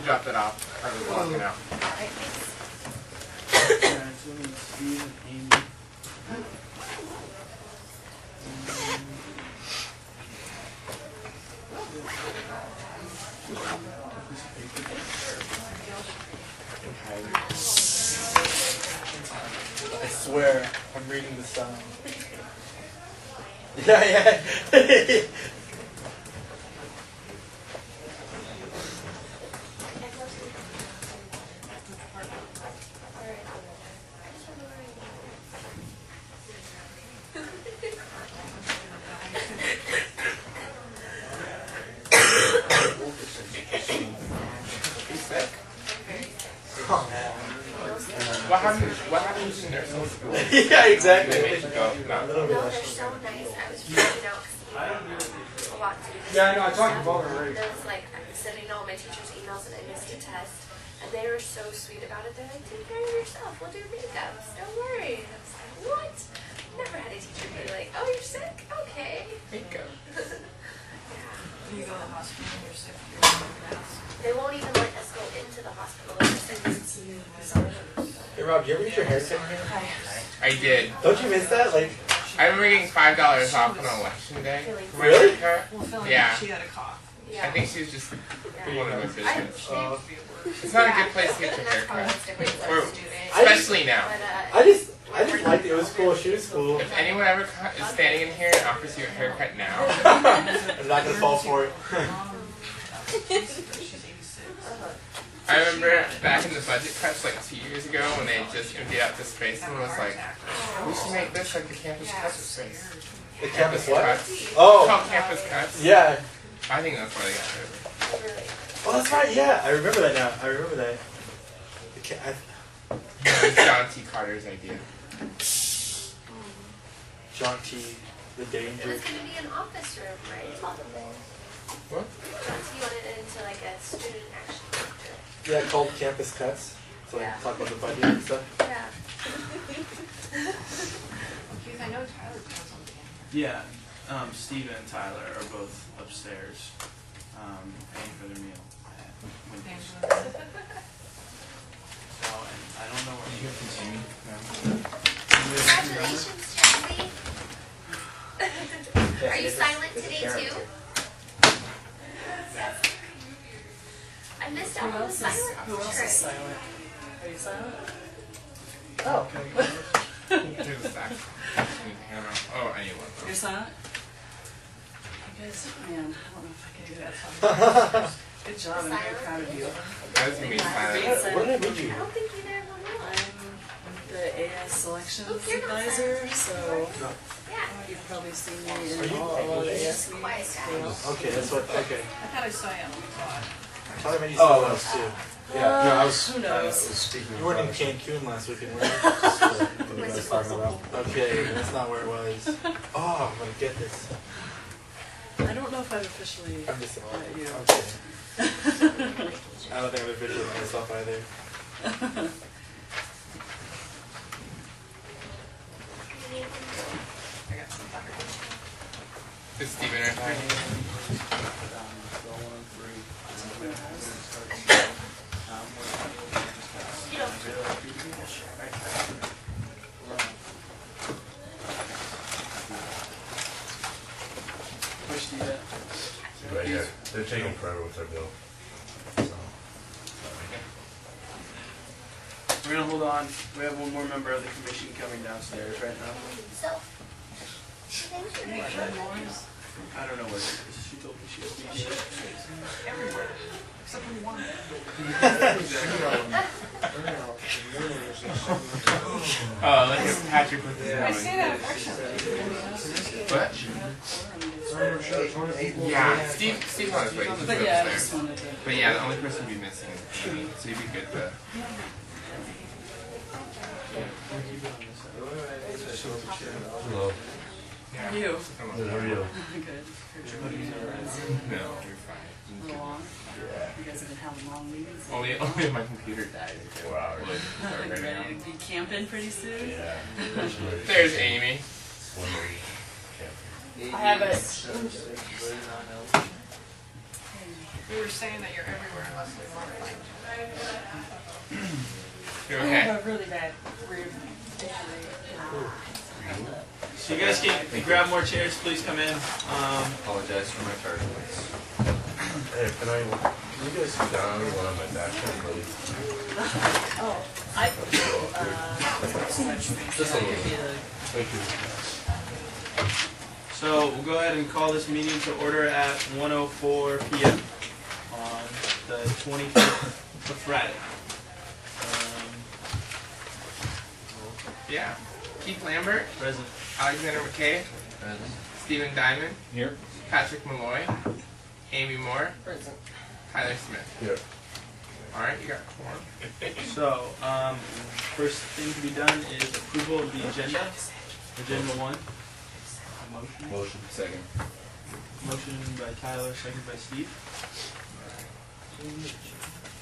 drop that off. I was walking out. Alright, thanks. Alright, so we need Steve and Amy. I swear, I'm reading the sign. Yeah. What happens in nursing school? Yeah, exactly. They make you go, no. No, they're so nice. I was freaking out because a lot to do. Yeah, I know. I talked about it already. There was like, I'm sending all my teachers emails and I missed a test. And they were so sweet about it. They're like, take care of yourself. We'll do makeups. Don't worry. And I was like, what? Never had a teacher be like, oh, you're sick? Okay. Makeup. You go to the hospital and you're sick, you're wearing a mask. They won't even let us go into the hospital. Hey Rob, do you ever get your hair cut here? I did. Don't you miss that? Like, I remember getting $5 off on election day. For my Really? haircut. Well, feeling Yeah. like she had a cough. I think she's just one of my business. It's Yeah. not a good place to get your hair cut. Or, Student. especially now. But, I just liked it. It was cool. She was cool. If anyone ever is standing in here and offers you a haircut now, I'm not gonna fall for it. She's 86. I remember back in the budget cuts like 2 years ago when they just emptied out this space and was like, we should make this like the campus cuts space. The campus what? Cuts. It's Oh, called campus cuts. yeah. I think that's why they got rid of it. really. Oh, that's right. Yeah, I remember that now. I remember that. That was John T. Carter's idea. John T. The It Danger. was going to be an office room, right? What? John T. wanted it into like a student action center. Yeah, called Campus Cuts. So Yeah. talk about the budget and stuff. Yeah. Keith, I know Tyler goes on the campus. Yeah, Steve and Tyler are both upstairs, paying for their meal at Winter's. So, and I don't know what you continue. Congratulations, Travesty. Are you silent today too? I missed out on the silent Who else is trick. silent? Are you silent? Oh. Here's the sack. Oh, anyone. You're silent? You guys, man, I don't know if I can do that. Good job, I'm very proud of you. I was gonna be silent. What did I meet you? I don't think either of them will. I'm the AS selections Oh, you're not advisor, silent. so Yeah. you've probably seen me Are in you- all of the AS Quiet meetings. guy. Okay, that's what. Okay. I thought I saw you on the quad. I thought I met you somewhere else too. Yeah, no, I was Who knows? speaking You weren't in about Cancun last weekend, were you? what you guys talking about. Okay, that's not where it was. Oh, I'm gonna get this. I don't know if I've officially I'm just. met you. Okay. I don't think I've officially met myself either. I got some butter. Is Steven retiring? Push do that. Right here. They're taking forever with their bill. So. We're gonna hold on. We have one more member of the commission coming downstairs right now. So, thank you. I don't know where she is. She told me she was being here. Everywhere, except for one. Oh, look at Patrick with his I say that affectionately. What? Yeah, Steve's on his way. He's But yeah, I upstairs. just wanted to. But yeah, the only person we'd be missing is Amy, so you'd be good to. Hello. Yeah. You. Come on. Good, how are you? Good. No, you're fine. A little long. You guys have been having long meetings. Only if my computer dies. 4 hours. We'll start Are you right now. ready to be camping pretty soon? Yeah. There's Amy. I have it. We were saying that you're everywhere unless we modify. You're I okay? have a really bad weird So you guys can grab more chairs, please come in. Apologize for my tardiness. Hey, can you guys sit down while I'm at that please? Oh, Just a little. Thank you. So we'll go ahead and call this meeting to order at 1:04 p.m. on the 25th of Friday. Yeah. Keith Lambert, Present. Alexander McKay, Present. Stephen Diamond, Here. Patrick Malloy, Amy Moore, Present. Tyler Smith. Here. Alright, you got quorum. So, first thing to be done is approval of the agenda. Agenda 1. Motion. Motion. Second. Motion by Tyler, second by Steve.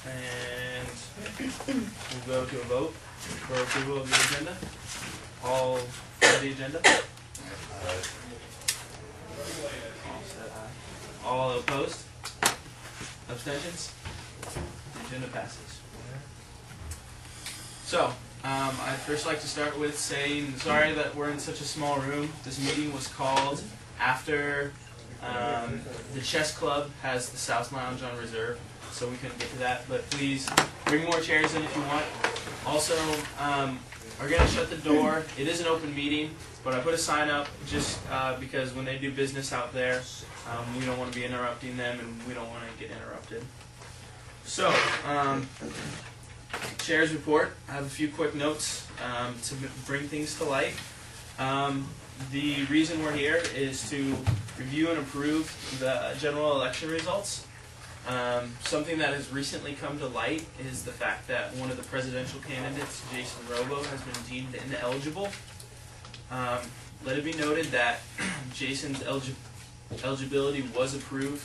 And we'll go to a vote for approval of the agenda. All for the agenda. All said aye. All opposed? Abstentions? The agenda passes. So, I'd first like to start with saying sorry that we're in such a small room. This meeting was called after the chess club has the South Lounge on reserve, so we couldn't get to that. But please bring more chairs in if you want. Also, we're going to shut the door. It is an open meeting, but I put a sign up just because when they do business out there, we don't want to be interrupting them, and we don't want to get interrupted. So, Chair's report. I have a few quick notes to bring things to light. The reason we're here is to review and approve the general election results. Something that has recently come to light is the fact that one of the presidential candidates, Jason Robo, has been deemed ineligible. Let it be noted that Jason's eligibility was approved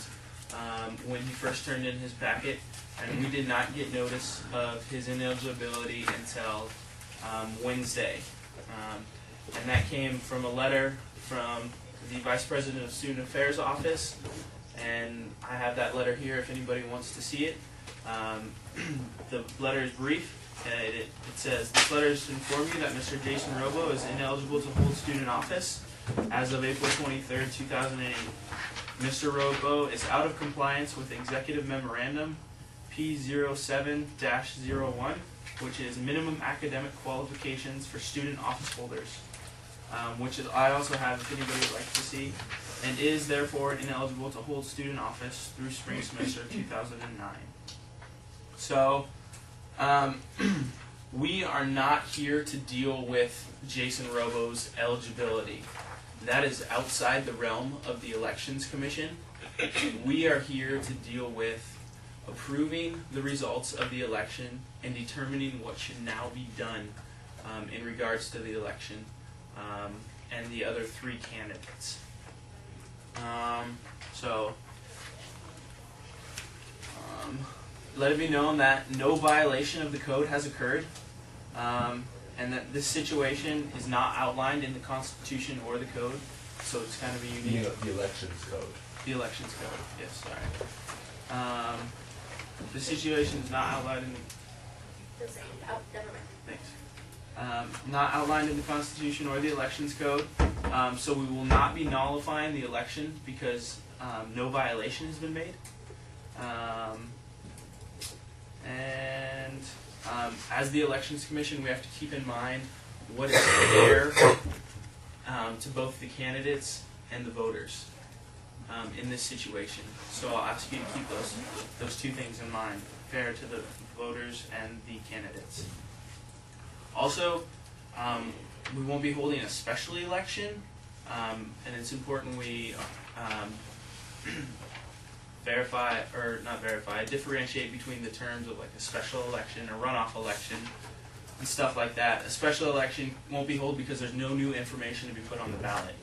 when he first turned in his packet, and we did not get notice of his ineligibility until Wednesday. And that came from a letter from the Vice President of Student Affairs office, and I have that letter here if anybody wants to see it. The letter is brief. It says, "This letter is to inform you that Mr. Jason Robo is ineligible to hold student office as of April 23rd, 2008. Mr. Robo is out of compliance with Executive Memorandum P07-01, which is minimum academic qualifications for student office holders, which is I also have if anybody would like to see, and is therefore ineligible to hold student office through spring semester 2009. So, we are not here to deal with Jason Robo's eligibility. That is outside the realm of the Elections Commission. We are here to deal with approving the results of the election and determining what should now be done in regards to the election and the other 3 candidates. Let it be known that no violation of the code has occurred, and that this situation is not outlined in the Constitution or the code, so it's kind of a unique... The elections code. The elections code, yes, sorry. The situation is not outlined in the... Oh, never mind. Thanks. Not outlined in the Constitution or the elections code, so we will not be nullifying the election because no violation has been made. As the Elections Commission, we have to keep in mind what is fair to both the candidates and the voters in this situation. So I'll ask you to keep those 2 things in mind, fair to the voters and the candidates. Also, we won't be holding a special election, and it's important we differentiate between the terms of like a special election, a runoff election, and stuff like that. A special election won't be held because there's no new information to be put on the ballot.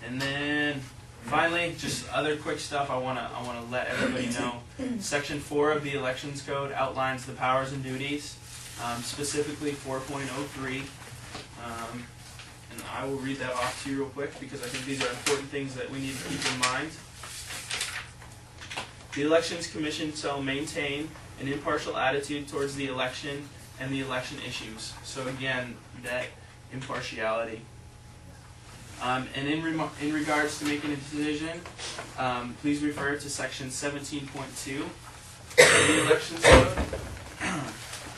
And then finally, just other quick stuff I wanna let everybody know. Section 4 of the Elections Code outlines the powers and duties, specifically 4.03. And I will read that off to you real quick because I think these are important things that we need to keep in mind. The Elections Commission shall maintain an impartial attitude towards the election and the election issues. So again, that impartiality. And in regards to making a decision, please refer to section 17.2 of the Elections Code.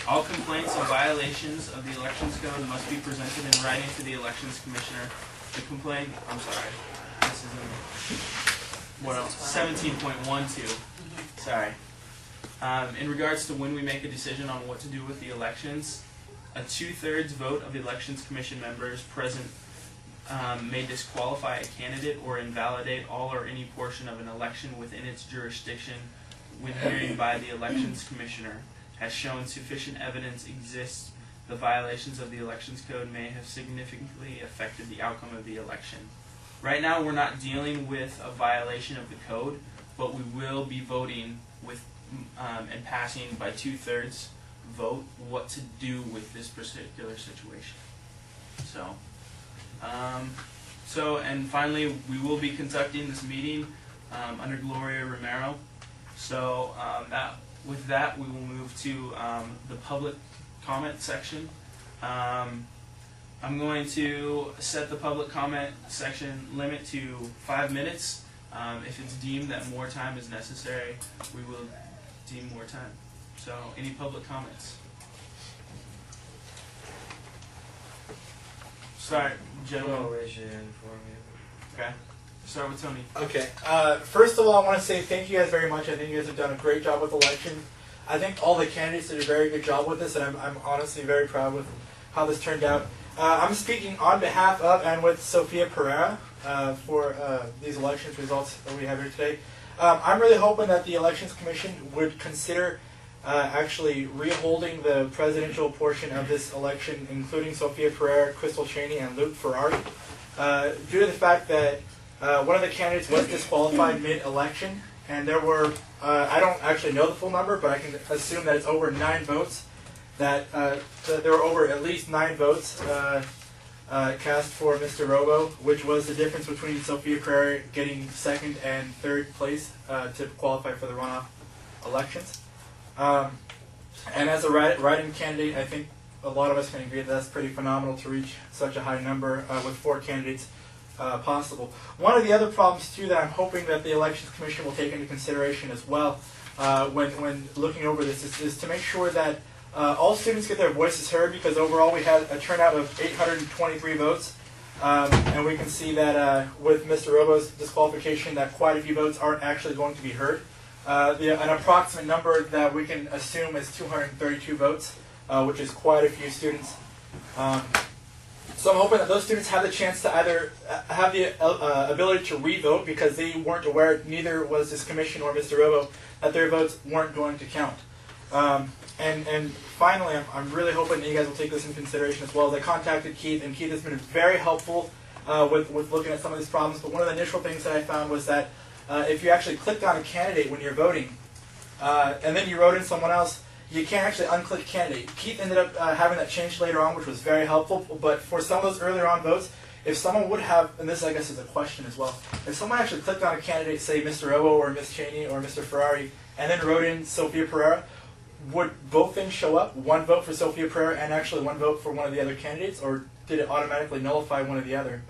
All complaints of violations of the Elections Code must be presented in writing to the Elections Commissioner. The complaint, I'm sorry, this is in, what else? 17.12. Sorry. In regards to when we make a decision on what to do with the elections, a 2/3 vote of the Elections Commission members present may disqualify a candidate or invalidate all or any portion of an election within its jurisdiction when hearing by the Elections Commissioner has shown sufficient evidence exists the violations of the Elections Code may have significantly affected the outcome of the election. Right now we're not dealing with a violation of the code, but we will be voting with and passing by 2/3 vote what to do with this particular situation. And finally, we will be conducting this meeting under Gloria Romero. So with that, we will move to the public comment section. I'm going to set the public comment section limit to 5 minutes. If it's deemed that more time is necessary, we will deem more time. So, any public comments? Sorry, gentlemen. raise your hand for me. Okay. Start with Tony. Okay. First of all, I want to say thank you guys very much. I think you guys have done a great job with elections. I think all the candidates did a very good job with this, and I'm honestly very proud with how this turned out. I'm speaking on behalf of and with Sophia Pereira for these elections results that we have here today. I'm really hoping that the Elections Commission would consider actually reholding the presidential portion of this election, including Sophia Pereira, Crystal Cheney, and Luke Ferrari, due to the fact that one of the candidates was disqualified mid-election, and there were, I don't actually know the full number, but I can assume that it's over 9 votes, that there were over at least 9 votes cast for Mr. Robo, which was the difference between Sophia Pereira getting 2nd and 3rd place to qualify for the runoff elections. And as a write-in candidate, I think a lot of us can agree that that's pretty phenomenal to reach such a high number with 4 candidates possible. One of the other problems, too, that I'm hoping that the Elections Commission will take into consideration as well when looking over this is to make sure that all students get their voices heard, because overall we had a turnout of 823 votes. And we can see that with Mr. Robo's disqualification that quite a few votes aren't actually going to be heard. An approximate number that we can assume is 232 votes, which is quite a few students. So I'm hoping that those students have the chance to either have the ability to re-vote, because they weren't aware, neither was this commission or Mr. Robo, that their votes weren't going to count. And finally, I'm really hoping that you guys will take this into consideration as well. As I contacted Keith, and Keith has been very helpful with looking at some of these problems. But one of the initial things that I found was that if you actually clicked on a candidate when you're voting, and then you wrote in someone else, you can't actually unclick candidate. Keith ended up having that changed later on, which was very helpful. But for some of those earlier on votes, if someone would have, and this I guess is a question as well, if someone actually clicked on a candidate, say Mr. Robo or Ms. Cheney or Mr. Ferrari, and then wrote in Sophia Pereira, would both things show up? One vote for Sophia Pereira and actually one vote for one of the other candidates, or did it automatically nullify one or the other?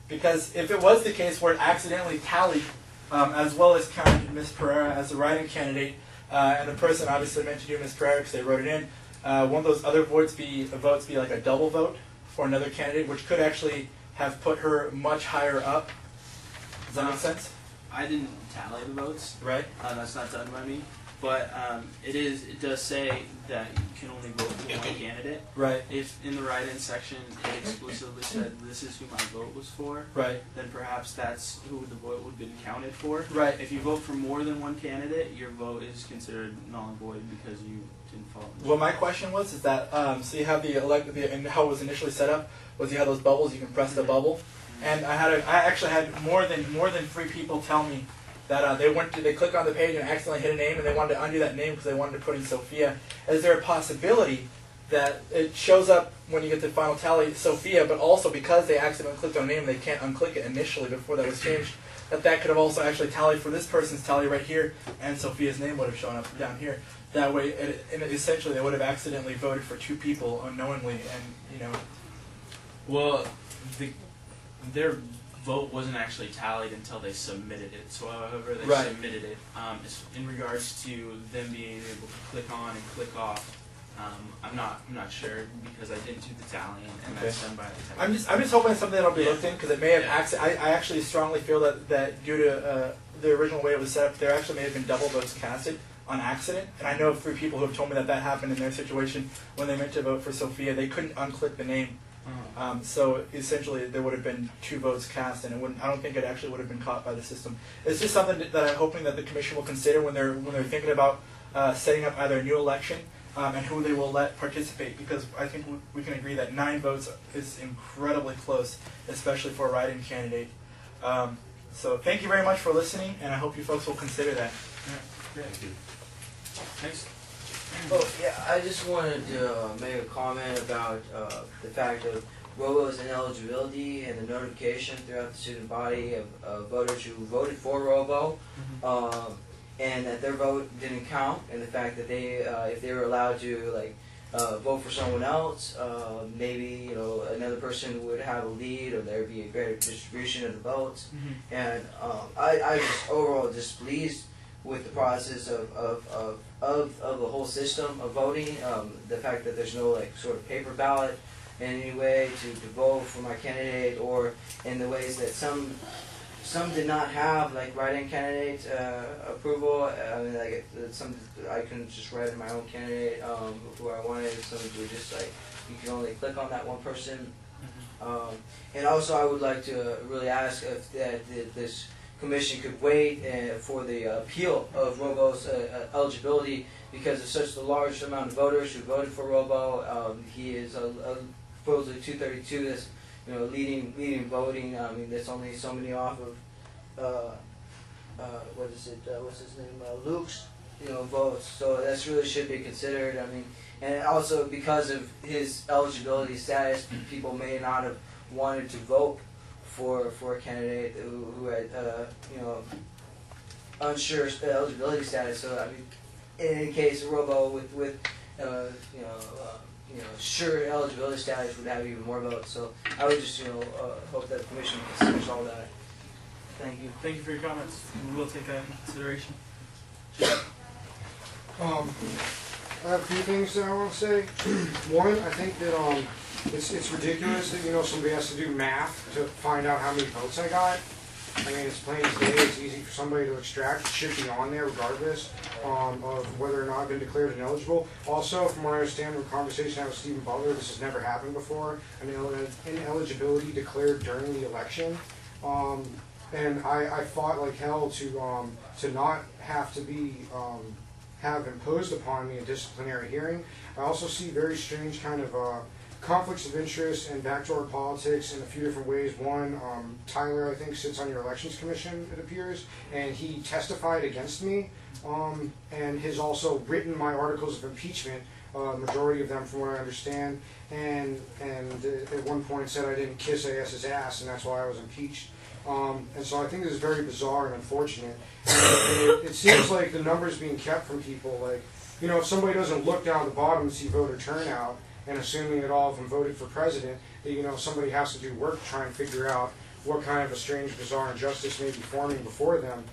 Because if it was the case where it accidentally tallied, as well as counted Ms. Pereira as the write-in candidate, and the person obviously meant to do Ms. Pereira because they wrote it in, won't those other votes be like a double vote for another candidate, which could actually have put her much higher up? Does that make sense? I didn't tally the votes. Right. That's not done by me. But it does say that you can only vote for one candidate. Right. If in the write-in section it explicitly said this is who my vote was for, right, then perhaps that's who the vote would have been counted for. Right. If you vote for more than one candidate, your vote is considered null and void because you didn't follow. Well, my question was is that so you have and how it was initially set up was you have those bubbles, you can press the bubble, and I actually had more than 3 people tell me that they clicked on the page and accidentally hit a name, and they wanted to undo that name because they wanted to put in Sophia. Is there a possibility that it shows up when you get the final tally, Sophia, but also because they accidentally clicked on a name, they can't unclick it initially before that was changed. That could have also actually tallied for this person's tally right here, and Sophia's name would have shown up down here. That way, essentially, they would have accidentally voted for two people unknowingly, and Well, their vote wasn't actually tallied until they submitted it. So however they Right. submitted it, in regards to them being able to click on and click off, I'm not sure because I didn't do the tallying, and that's done by the I'm just hoping it's something that'll be looked in, because it may have I actually strongly feel that due to the original way it was set up, there actually may have been double votes casted on accident. And I know of 3 people who have told me that happened in their situation when they meant to vote for Sophia. They couldn't unclick the name. So essentially, there would have been 2 votes cast, and I don't think it actually would have been caught by the system. It's just something that I'm hoping that the commission will consider when they're thinking about setting up either a new election and who they will let participate. Because I think we can agree that 9 votes is incredibly close, especially for a write-in candidate. So thank you very much for listening, and I hope you folks will consider that. Thank you. Thanks. Oh, yeah, I just wanted to make a comment about the fact of Robo's ineligibility and the notification throughout the student body of voters who voted for Robo, and that their vote didn't count, and the fact that they, if they were allowed to vote for someone else, maybe another person would have a lead, or there would be a greater distribution of the votes, and I just overall displeased with the process of the whole system of voting, the fact that there's no sort of paper ballot in any way to vote for my candidate, or in the ways that some did not have write-in candidate approval. I mean, some I couldn't just write in my own candidate who I wanted. Some were just you can only click on that one person. And also, I would like to really ask if this commission could wait for the appeal of Robo's eligibility, because of such a large amount of voters who voted for Robo. He is supposedly 232. That's leading voting. I mean, that's only so many off of what's his name? Luke's votes. So that's really should be considered. I mean, and also because of his eligibility status, people may not have wanted to vote for a candidate who had unsure eligibility status. So I mean, in any case, Robo with sure eligibility status would have even more votes. So I would just hope that the commission considers all that. Thank you. Thank you for your comments. We will take that into consideration. I have a few things that I want to say. One, I think that it's ridiculous that somebody has to do math to find out how many votes I got. I mean, it's plain as day. It's easy for somebody to extract. It should be on there regardless of whether or not I've been declared ineligible. Also, from what I understand from a conversation I had with Stephen Butler, this has never happened before. An ineligibility declared during the election. And I fought like hell to not have to be have imposed upon me a disciplinary hearing. I also see very strange kind of conflicts of interest and backdoor politics in a few different ways. One, Tyler, I think, sits on your elections commission, it appears, and he testified against me, and has also written my articles of impeachment, majority of them from what I understand, and at one point said I didn't kiss AS's ass, and that's why I was impeached. And so I think this is very bizarre and unfortunate. And it seems like the numbers being kept from people, if somebody doesn't look down at the bottom and see voter turnout, and assuming that all of them voted for president, that somebody has to do work to try and figure out what kind of a strange, bizarre injustice may be forming before them.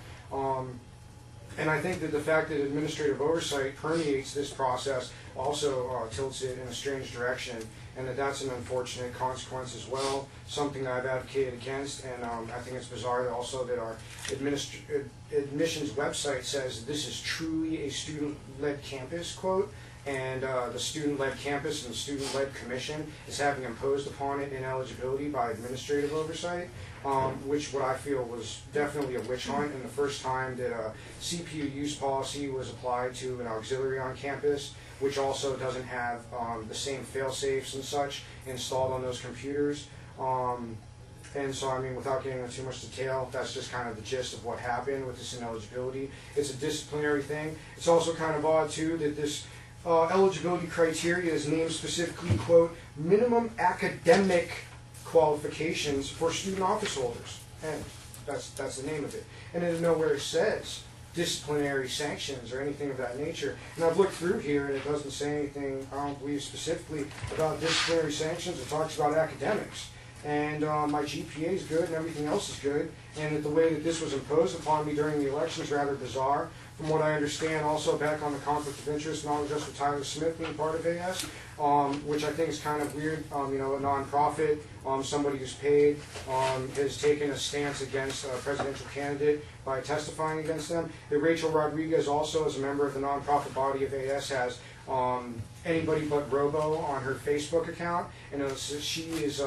And I think that the fact that administrative oversight permeates this process also tilts it in a strange direction, and that's an unfortunate consequence as well, something that I've advocated against. And I think it's bizarre also that our admissions website says this is truly a student-led campus, quote, and the student-led campus and the student-led commission is having imposed upon it ineligibility by administrative oversight, which what I feel was definitely a witch hunt, and the first time that a CPU use policy was applied to an auxiliary on campus, which also doesn't have the same fail-safes and such installed on those computers. And so, I mean, without getting into too much detail, that's just kind of the gist of what happened with this ineligibility. It's a disciplinary thing. It's also kind of odd, too, that this eligibility criteria is named specifically, quote, minimum academic qualifications for student office holders. And that's the name of it. And it nowhere says disciplinary sanctions or anything of that nature. And I've looked through here and it doesn't say anything, I don't believe, specifically about disciplinary sanctions. It talks about academics. And my GPA is good and everything else is good. And that the way that this was imposed upon me during the election is rather bizarre. From what I understand, also back on the conflict of interest, not just with Tyler Smith being part of AS, which I think is kind of weird. You know, a nonprofit, somebody who's paid, has taken a stance against a presidential candidate by testifying against them. That Rachel Rodriguez also, as a member of the nonprofit body of AS, has anybody but Robo on her Facebook account, and she is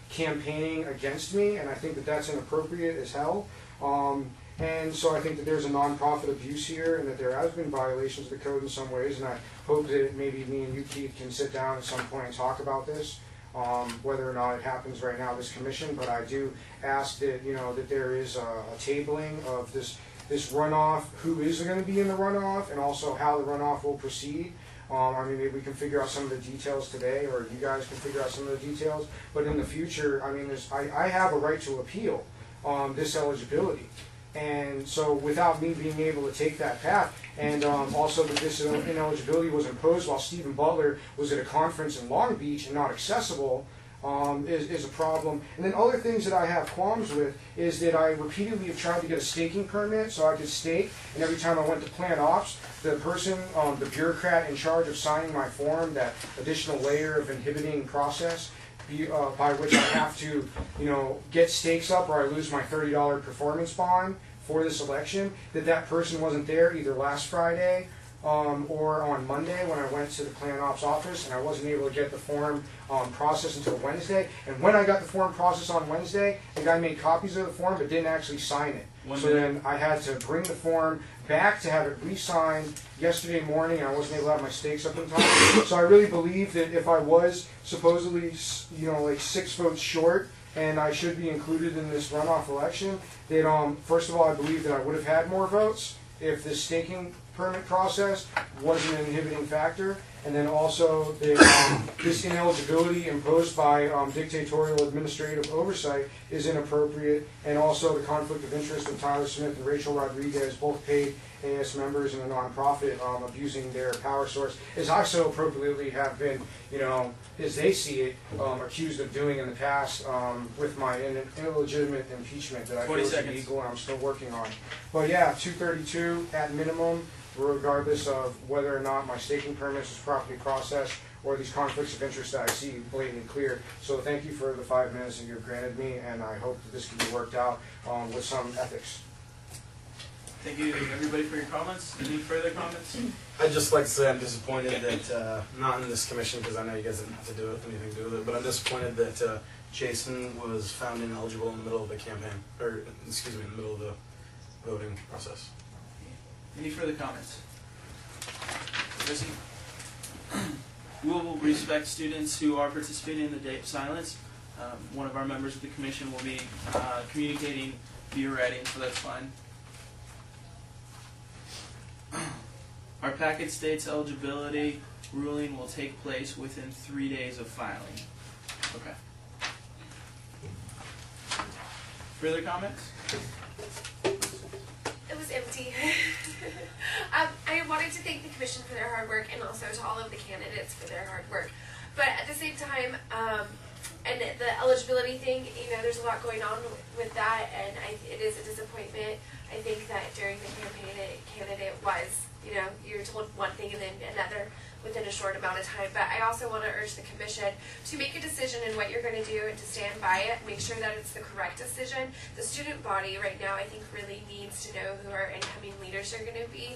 campaigning against me, and I think that that's inappropriate as hell. And so I think that there's a nonprofit abuse here, and that there has been violations of the code in some ways, and I hope that maybe me and you, Keith, can sit down at some point and talk about this, whether or not it happens right now, this commission. But I do ask that, you know, that there is a tabling of this runoff, who is going to be in the runoff, and also how the runoff will proceed. I mean, maybe we can figure out some of the details today, or you guys can figure out some of the details. But in the future, I mean, I have a right to appeal this eligibility. And so without me being able to take that path, and also that this ineligibility was imposed while Stephen Butler was at a conference in Long Beach and not accessible, is a problem. And then other things that I have qualms with is that I repeatedly have tried to get a staking permit so I could stake, and every time I went to plant ops, the person, the bureaucrat in charge of signing my form, that additional layer of inhibiting process, by which I have to, you know, get stakes up or I lose my $30 performance bond for this election, that person wasn't there either last Friday or on Monday when I went to the Plan Ops office, and I wasn't able to get the form processed until Wednesday. And when I got the form processed on Wednesday, the guy made copies of the form but didn't actually sign it. Then I had to bring the form back to have it re-signed yesterday morning, and I wasn't able to have my stakes up in time. So I really believe that if I was supposedly, you know, like 6 votes short, and I should be included in this runoff election, that first of all, I believe that I would have had more votes if this staking permit process wasn't an inhibiting factor, and then also that this ineligibility imposed by dictatorial administrative oversight is inappropriate, and also the conflict of interest with Tyler Smith and Rachel Rodriguez, both paid AS members in a nonprofit, abusing their power source, as I so appropriately have been, you know, as they see it, accused of doing in the past with my illegitimate impeachment that I feel is illegal and I'm still working on. But yeah, 232 at minimum, regardless of whether or not my staking permits is properly processed or these conflicts of interest that I see blatantly clear. So thank you for the 5 minutes that you've granted me, and I hope that this can be worked out with some ethics. Thank you, everybody, for your comments. Any further comments? I'd just like to say I'm disappointed that, not in this commission, because I know you guys didn't have to do anything to do with it, but I'm disappointed that Jason was found ineligible in the middle of the campaign, or excuse me, in the middle of the voting process. Any further comments? Listen. We will respect students who are participating in the day of silence. One of our members of the commission will be communicating via writing, so that's fine. Our packet states eligibility ruling will take place within 3 days of filing. Okay. Further comments? It was empty. I wanted to thank the commission for their hard work, and also to all of the candidates for their hard work. But at the same time, and the eligibility thing, you know, there's a lot going on with that, and it is a disappointment. I think that during the campaign, a candidate was, you know, you're told one thing and then another within a short amount of time. But I also want to urge the commission to make a decision in what you're going to do and to stand by it. Make sure that it's the correct decision. The student body right now, I think, really needs to know who our incoming leaders are going to be.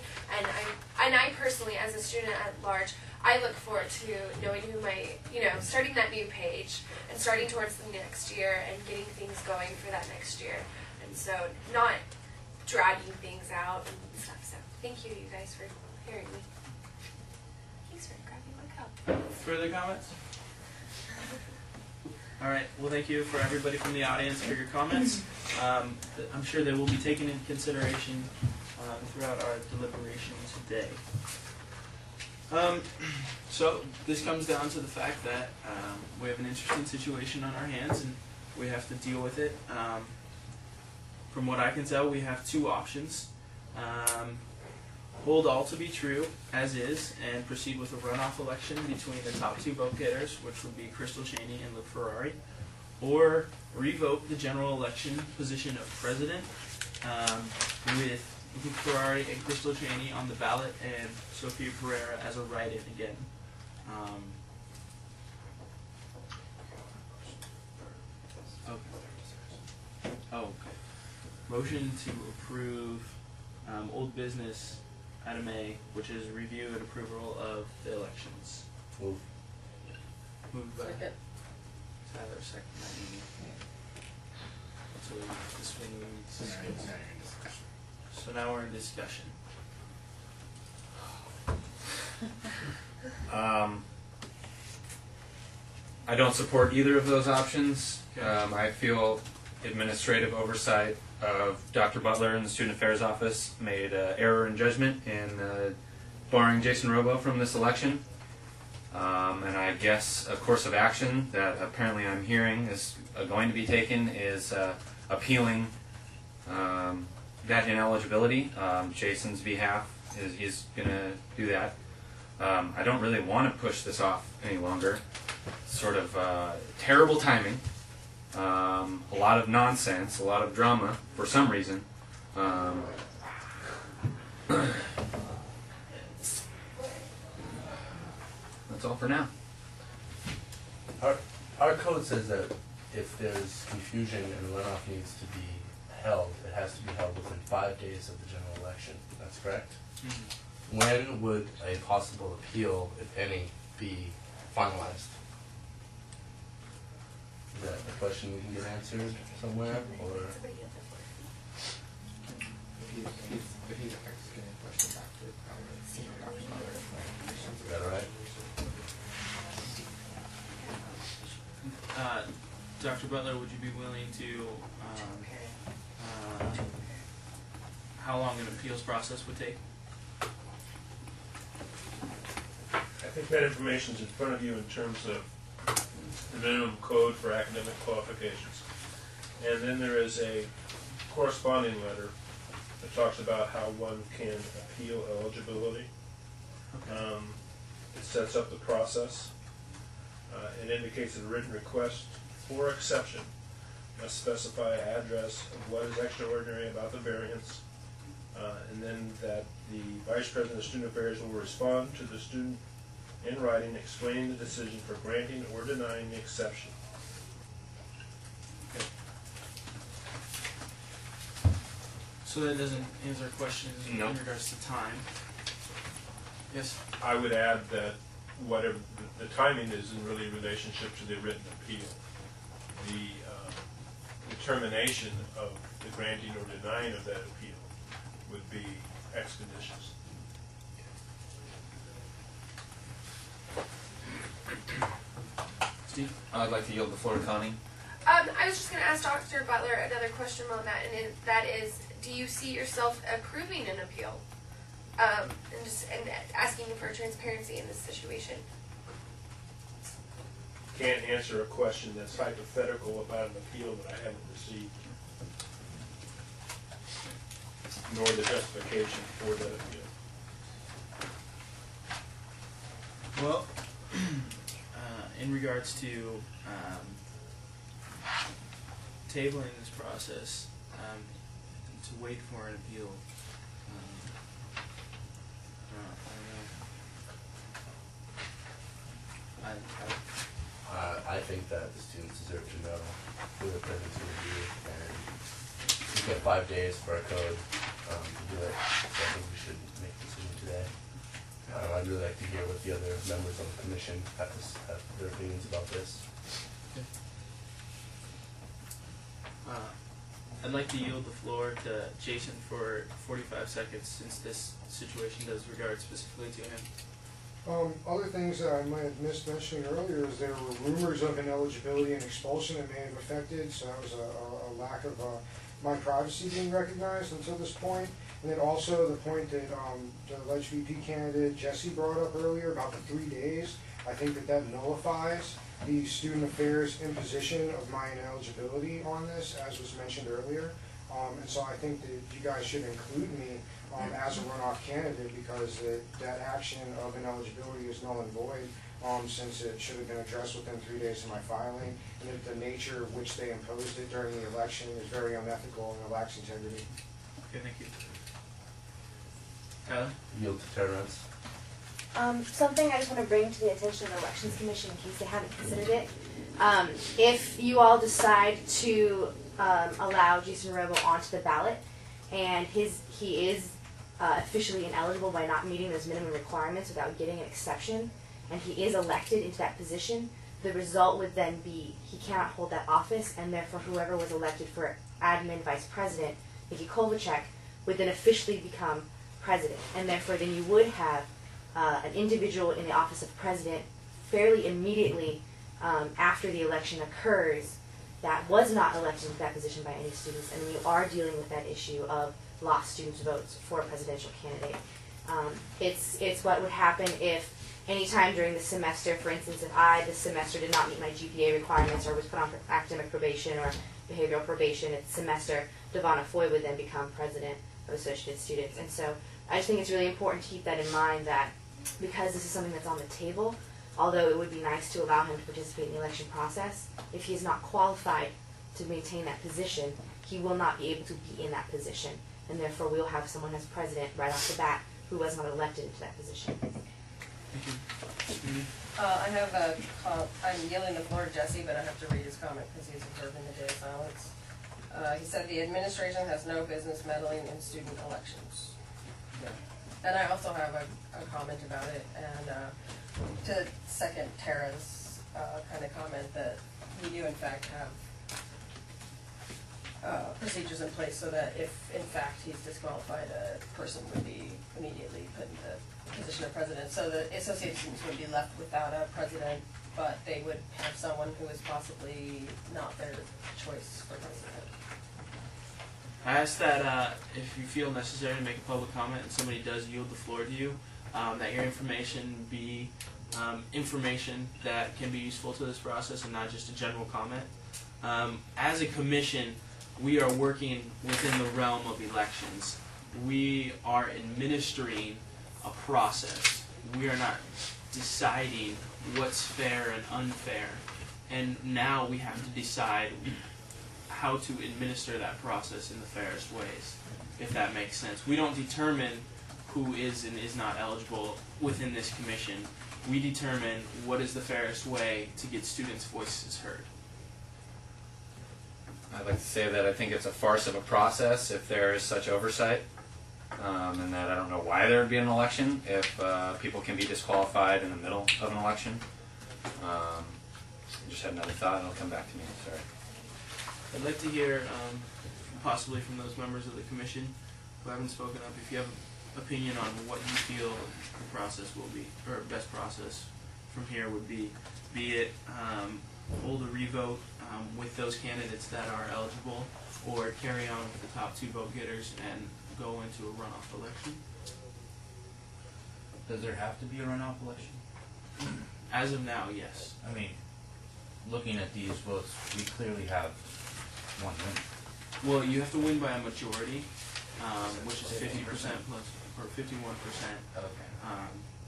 And I personally, as a student at large, I look forward to knowing who my, you know, starting that new page and starting towards the next year and getting things going for that next year. And so not dragging things out and stuff. So thank you guys for hearing me. Thanks for grabbing my cup. Further comments? All right. Well, thank you for everybody from the audience for your comments. I'm sure they will be taken into consideration throughout our deliberation today. So this comes down to the fact that we have an interesting situation on our hands and we have to deal with it. From what I can tell, we have two options. Hold all to be true as is and proceed with a runoff election between the top two vote getters, which would be Crystal Cheney and Luke Ferrari, or revoke the general election position of president with Luke Ferrari and Crystal Cheney on the ballot and Sophia Pereira as a write-in again. Okay. Motion to approve old business item A, which is review and approval of the elections. Move. Moved by Second. Tyler, second by Amy. So this one needs So now we're in discussion. I don't support either of those options. I feel administrative oversight of Dr. Butler and the Student Affairs Office made error in judgment in barring Jason Robo from this election. And I guess a course of action that apparently I'm hearing is going to be taken is appealing that ineligibility. Jason's behalf is going to do that. I don't really want to push this off any longer. Sort of terrible timing. A lot of nonsense, a lot of drama for some reason. That's all for now. Our code says that if there's confusion and runoff needs to be held, it has to be held within 5 days of the general election. That's correct? Mm-hmm. When would a possible appeal, if any, be finalized? Is that a question we can get answered somewhere, or? If he's asking a question back to Dr. Butler. Is that all right? Dr. Butler, would you be willing to, how long an appeals process would take? I think that information is in front of you in terms of the minimum code for academic qualifications. And then there is a corresponding letter that talks about how one can appeal eligibility. It sets up the process. It indicates that a written request for exception must specify address of what is extraordinary about the variance, and then that the Vice President of Student Affairs will respond to the student in writing explaining the decision for granting or denying the exception. Okay. So that doesn't answer questions in regards to time. Yes? I would add that whatever the timing is in really relationship to the written appeal. The determination of the granting or denying of that appeal would be expeditious. Steve? I'd like to yield the floor to Connie. I was just going to ask Dr. Butler another question on that, and that is, do you see yourself approving an appeal? And asking for transparency in this situation. Can't answer a question that's hypothetical about an appeal that I haven't received, nor the justification for that appeal. Well, in regards to tabling this process, to wait for an appeal, I think that the students deserve to know who they're present to review, and we've got 5 days for our code to do it, so I think we should make a decision today. I'd really like to hear what the other members on the commission have their opinions about this. I'd like to yield the floor to Jason for 45 seconds, since this situation does regard specifically to him. Other things that I might have missed mentioning earlier is there were rumors of ineligibility and expulsion that may have affected, so that was a lack of my privacy being recognized until this point. And then also the point that the alleged VP candidate Jesse brought up earlier about the 3 days, I think that nullifies the student affairs imposition of my ineligibility on this, as was mentioned earlier. And so I think that you guys should include me as a runoff candidate, because that action of ineligibility is null and void, since it should have been addressed within 3 days of my filing, and that the nature of which they imposed it during the election is very unethical and lacks integrity. Okay, thank you. Tyler? Yield to Terrence. Something I just want to bring to the attention of the Elections Commission in case they haven't considered it. If you all decide to allow Jason Robo onto the ballot, and he is officially ineligible by not meeting those minimum requirements without getting an exception, and he is elected into that position, the result would then be he cannot hold that office, and therefore whoever was elected for admin vice president, Nikki Kovalchuk, would then officially become president, and therefore then you would have an individual in the office of president fairly immediately after the election occurs that was not elected into that position by any students, and then you are dealing with that issue of lost students' votes for a presidential candidate. It's what would happen if anytime during the semester, for instance, if I this semester did not meet my GPA requirements or was put on academic probation or behavioral probation at the semester, Devonna Foy would then become president of Associated Students. And so I just think it's really important to keep that in mind, that because this is something that's on the table, although it would be nice to allow him to participate in the election process, if he is not qualified to maintain that position, he will not be able to be in that position. And therefore we'll have someone as president right off the bat who was not elected into that position. Thank you. I'm yielding the floor to Jesse, but I have to read his comment because he's observing the day of silence. He said the administration has no business meddling in student elections. Yeah. And I also have a comment about it, and to second Tara's kind of comment that we do in fact have procedures in place so that if in fact he's disqualified, a person would be immediately put in the position of president. So the associations would be left without a president, but they would have someone who is possibly not their choice for president. I ask that if you feel necessary to make a public comment and somebody does yield the floor to you, that your information be information that can be useful to this process and not just a general comment. As a commission, we are working within the realm of elections. We are administering a process. We are not deciding what's fair and unfair. And now we have to decide how to administer that process in the fairest ways, if that makes sense. We don't determine who is and is not eligible within this commission. We determine what is the fairest way to get students' voices heard. I'd like to say that I think it's a farce of a process if there is such oversight, and that I don't know why there would be an election if people can be disqualified in the middle of an election. I just had another thought and it'll come back to me, sorry. I'd like to hear possibly from those members of the commission who haven't spoken up, if you have an opinion on what you feel the process will be, or best process from here would be it hold a revote with those candidates that are eligible, or carry on with the top two vote getters and go into a runoff election. Does there have to be a runoff election? As of now, yes. I mean, looking at these votes, we clearly have one winner. Well, you have to win by a majority, which is 50% plus, or 51%. Okay.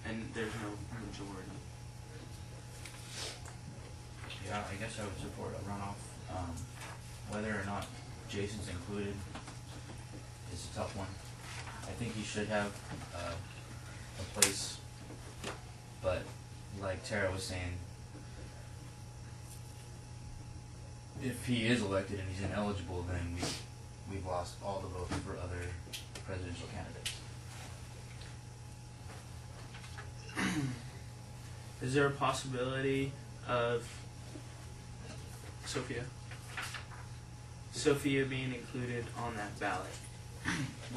And there's no majority. Yeah, I guess I would support a runoff. Whether or not Jason's included is a tough one. I think he should have a place, but like Tara was saying, if he is elected and he's ineligible, then we've lost all the votes for other presidential candidates. Is there a possibility of Sophia being included on that ballot?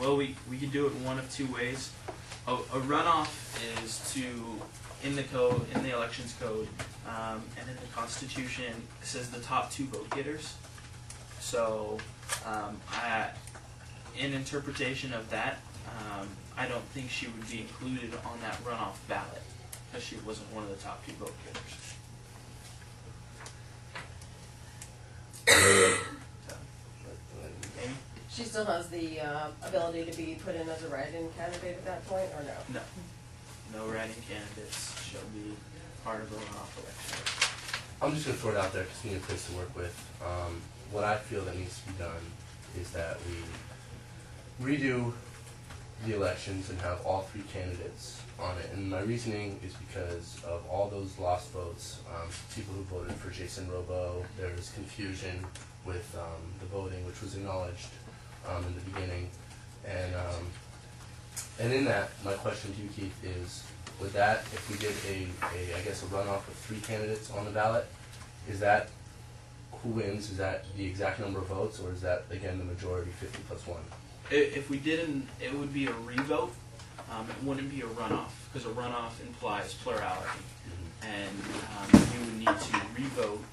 Well, we could do it one of two ways. A runoff is to, in the elections code, and in the Constitution, it says the top two vote getters. So in interpretation of that, I don't think she would be included on that runoff ballot because she wasn't one of the top 2 vote getters. Amy? She still has the ability to be put in as a write-in candidate at that point, or no? No. No writing candidates shall be part of the runoff election. I'm just going to throw it out there because we need a place to work with. What I feel that needs to be done is that we redo the elections and have all 3 candidates on it. And my reasoning is because of all those lost votes, people who voted for Jason Robo. There was confusion with the voting, which was acknowledged in the beginning. And in that, my question to you, Keith, is would that, if we did I guess a runoff with 3 candidates on the ballot, is that who wins? Is that the exact number of votes, or is that, again, the majority, 50 plus 1? If we didn't, it would be a revote. It wouldn't be a runoff, because a runoff implies plurality. And you would need to revote,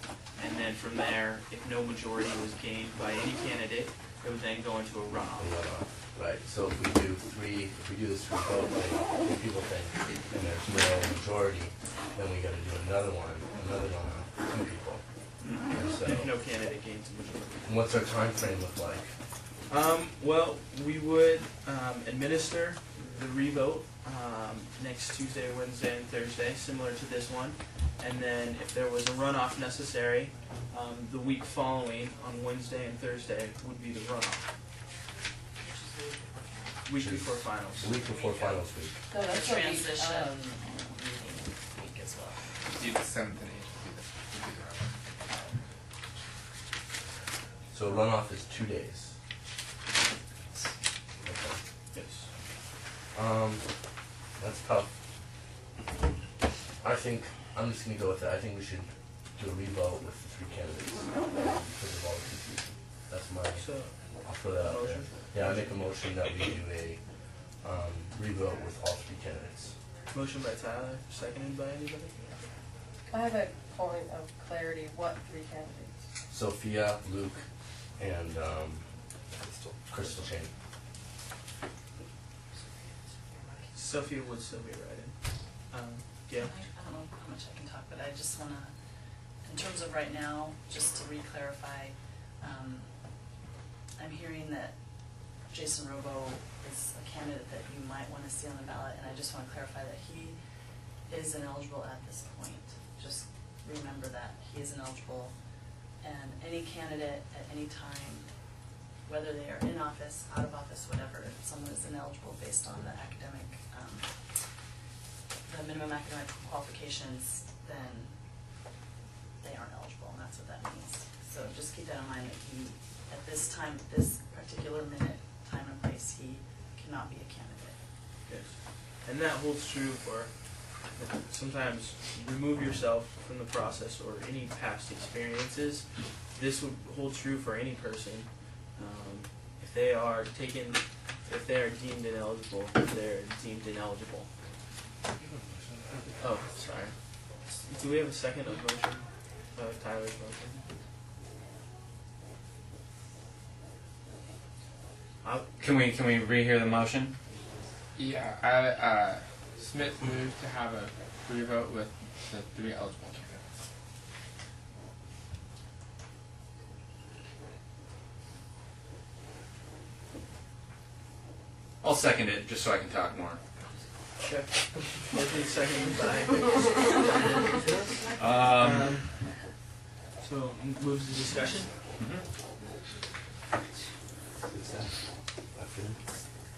and then from there, if no majority was gained by any candidate, it would then go into a runoff. Right. So if we do this revote thing, if people think, and there's no majority, then we got to do another one on 2 people. And so, If no candidate gains a majority. and what's our time frame look like? Well, we would administer the revote next Tuesday, Wednesday, and Thursday, similar to this one. And then if there was a runoff necessary, the week following on Wednesday and Thursday would be the runoff. Week before finals. The week before finals week. No, that's The what we, transition week as well. Do the 7th and 8th. So runoff is 2 days. Okay. Yes. That's tough. I think I'm just gonna go with it. I think we should do a revote with the 3 candidates because of all the confusion. That's my. So, I'll throw that out there. motion? Yeah, I make a motion that we do a revote with all 3 candidates. Motion by Tyler, seconded by anybody? I have a point of clarity. What 3 candidates? Sophia, Luke, and Crystal Cheney. Sophia would still be writing. Yeah. I don't know how much I can talk, but I just wanna, in terms of right now, just to re-clarify, I'm hearing that Jason Robo is a candidate that you might wanna see on the ballot, and I just wanna clarify that he is ineligible at this point. Just remember that, he is ineligible, and any candidate at any time, whether they are in office, out of office, whatever, if someone is ineligible based on the academic, the minimum academic qualifications, then they aren't eligible, and that's what that means. So just keep that in mind, that he, at this time, at this particular minute, time and place, he cannot be a candidate. Yes. And that holds true for, sometimes remove yourself from the process or any past experiences. This would hold true for any person. If they are deemed ineligible, they're deemed ineligible. Oh, sorry. Do we have a second of motion? Tyler's motion? Can we rehear the motion? Yeah, Smith moved to have a revote with the 3 eligible candidates. I'll second it just so I can talk more. Okay. Motion seconded by. So moves to discussion.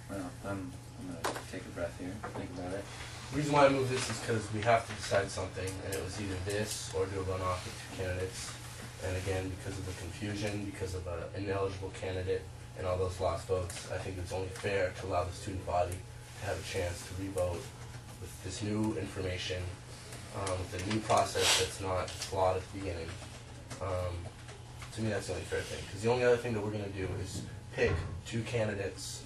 Well, I'm gonna take a breath here, think about it. The reason why I moved this is because we have to decide something, and it was either this or do a runoff with 2 candidates. And again, because of the confusion, because of an ineligible candidate and all those lost votes, I think it's only fair to allow the student body to have a chance to revote with this new information, with a new process that's not flawed at the beginning. To me, that's the only fair thing. Because the only other thing that we're going to do is pick 2 candidates,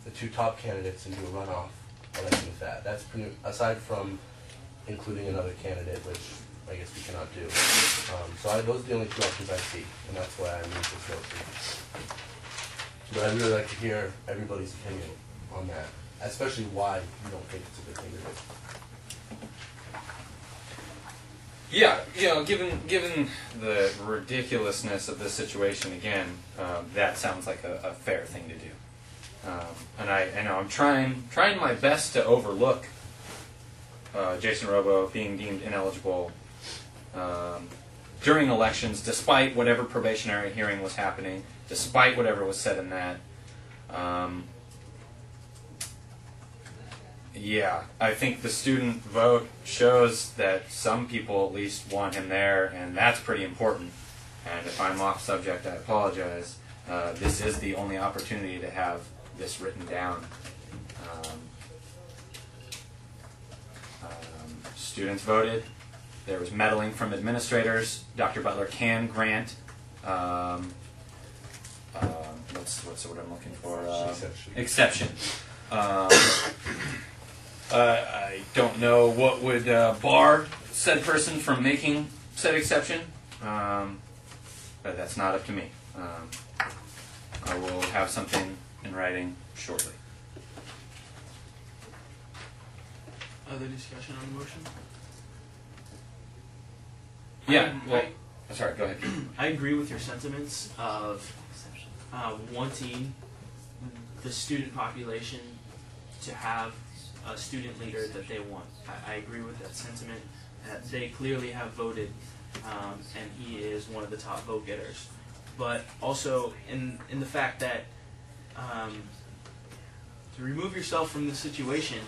the 2 top candidates, and do a runoff election with that. That's pretty, aside from including another candidate, which I guess we cannot do. So those are the only 2 options I see, and that's why I moved this motion. But I'd really like to hear everybody's opinion on that, especially why you don't think it's a good thing to do. Yeah, given the ridiculousness of this situation, again, that sounds like a fair thing to do. And I know I'm trying my best to overlook Jason Robo being deemed ineligible during elections, despite whatever probationary hearing was happening, despite whatever was said in that. Yeah, I think the student vote shows that some people at least want him there, and that's pretty important. And if I'm off subject, I apologize. This is the only opportunity to have this written down. Students voted. There was meddling from administrators. Dr. Butler can grant what's the word I'm looking for? Exception. I don't know what would bar said person from making said exception, but that's not up to me. I will have something in writing shortly. Other discussion on the motion? Yeah, well, sorry, go ahead. I agree with your sentiments of wanting the student population to have a student leader that they want. I agree with that sentiment. They clearly have voted, and he is one of the top vote getters. But also in the fact that to remove yourself from the situation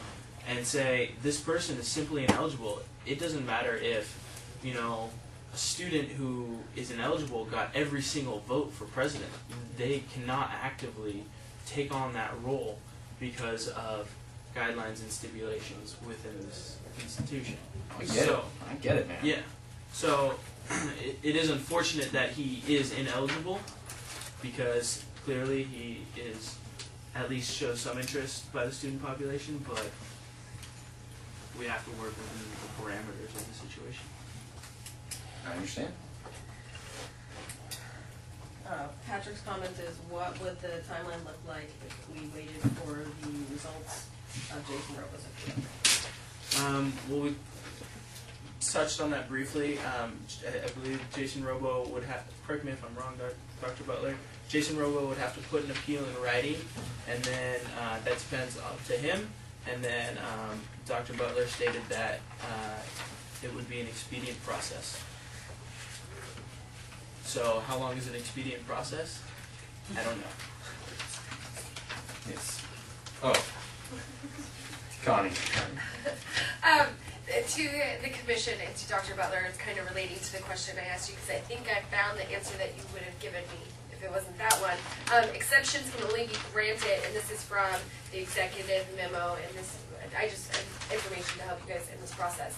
and say this person is simply ineligible, it doesn't matter if, a student who is ineligible got every single vote for president. They cannot actively take on that role because of guidelines and stipulations within this institution. I get it, man. Yeah. So it is unfortunate that he is ineligible because clearly he is at least shows some interest by the student population, but we have to work within the parameters of the situation. I understand. Patrick's comment is, what would the timeline look like if we waited for the results of Jason Robo's appeal? Well, we touched on that briefly. I believe Jason Robo would have, correct me if I'm wrong, Dr. Butler, Jason Robo would have to put an appeal in writing, and then that depends up to him. And then Dr. Butler stated that it would be an expedient process. So how long is an expedient process? I don't know. Yes. Oh. Connie. To the commission and to Dr. Butler, it's kind of relating to the question I asked you, because I think I found the answer that you would have given me if it wasn't that one. Exceptions can only be granted, and this is from the executive memo, and this I just have information to help you guys in this process.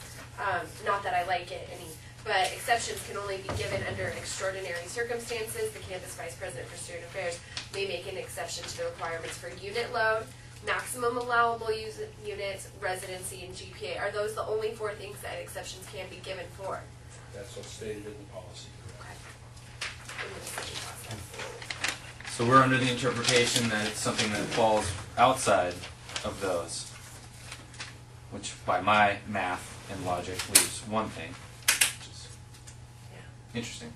Not that I like it any, but exceptions can only be given under extraordinary circumstances. The campus vice president for student affairs may make an exception to the requirements for unit load, maximum allowable units, residency, and GPA. Are those the only 4 things that exceptions can be given for? That's what's stated in the policy. So we're under the interpretation that it's something that falls outside of those, which by my math and logic leaves one thing, which is interesting.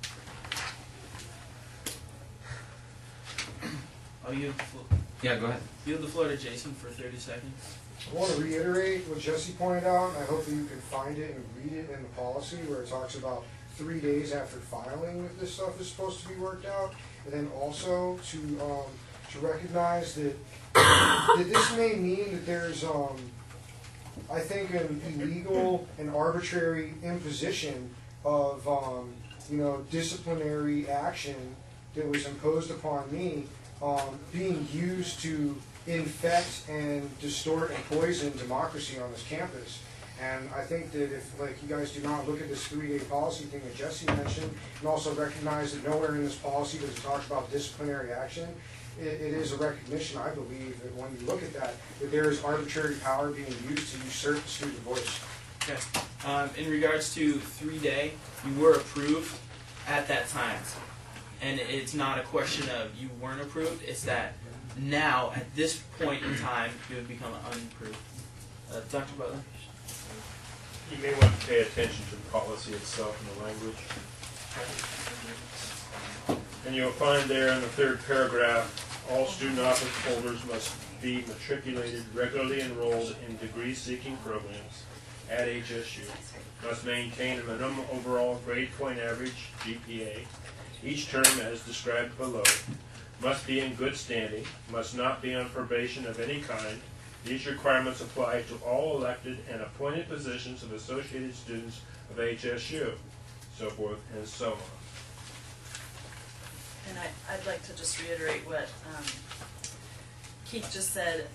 I'll yield the floor. Yeah, go ahead. Yield the floor to Jason for 30 seconds. I want to reiterate what Jesse pointed out, and I hope that you can find it and read it in the policy where it talks about 3 days after filing that this stuff is supposed to be worked out, and then also to recognize that that this may mean that there's I think an illegal and arbitrary imposition of disciplinary action that was imposed upon me being used to infect and distort and poison democracy on this campus. And I think that if you guys do not look at this 3-day policy thing that Jesse mentioned, and also recognize that nowhere in this policy does it talk about disciplinary action, it is a recognition, I believe, that when you look at that there is arbitrary power being used to usurp the student voice. Okay. In regards to 3-day, you were approved at that time. and it's not a question of you weren't approved. It's that now at this point in time you would become unapproved. Dr. Butler. You may want to pay attention to the policy itself and the language. And you'll find there in the third paragraph, all student office holders must be matriculated, regularly enrolled in degree-seeking programs at HSU, must maintain a minimum overall grade point average, GPA, each term as described below, must be in good standing, must not be on probation of any kind. These requirements apply to all elected and appointed positions of associated students of HSU, so forth and so on. And I'd like to just reiterate what Keith just said.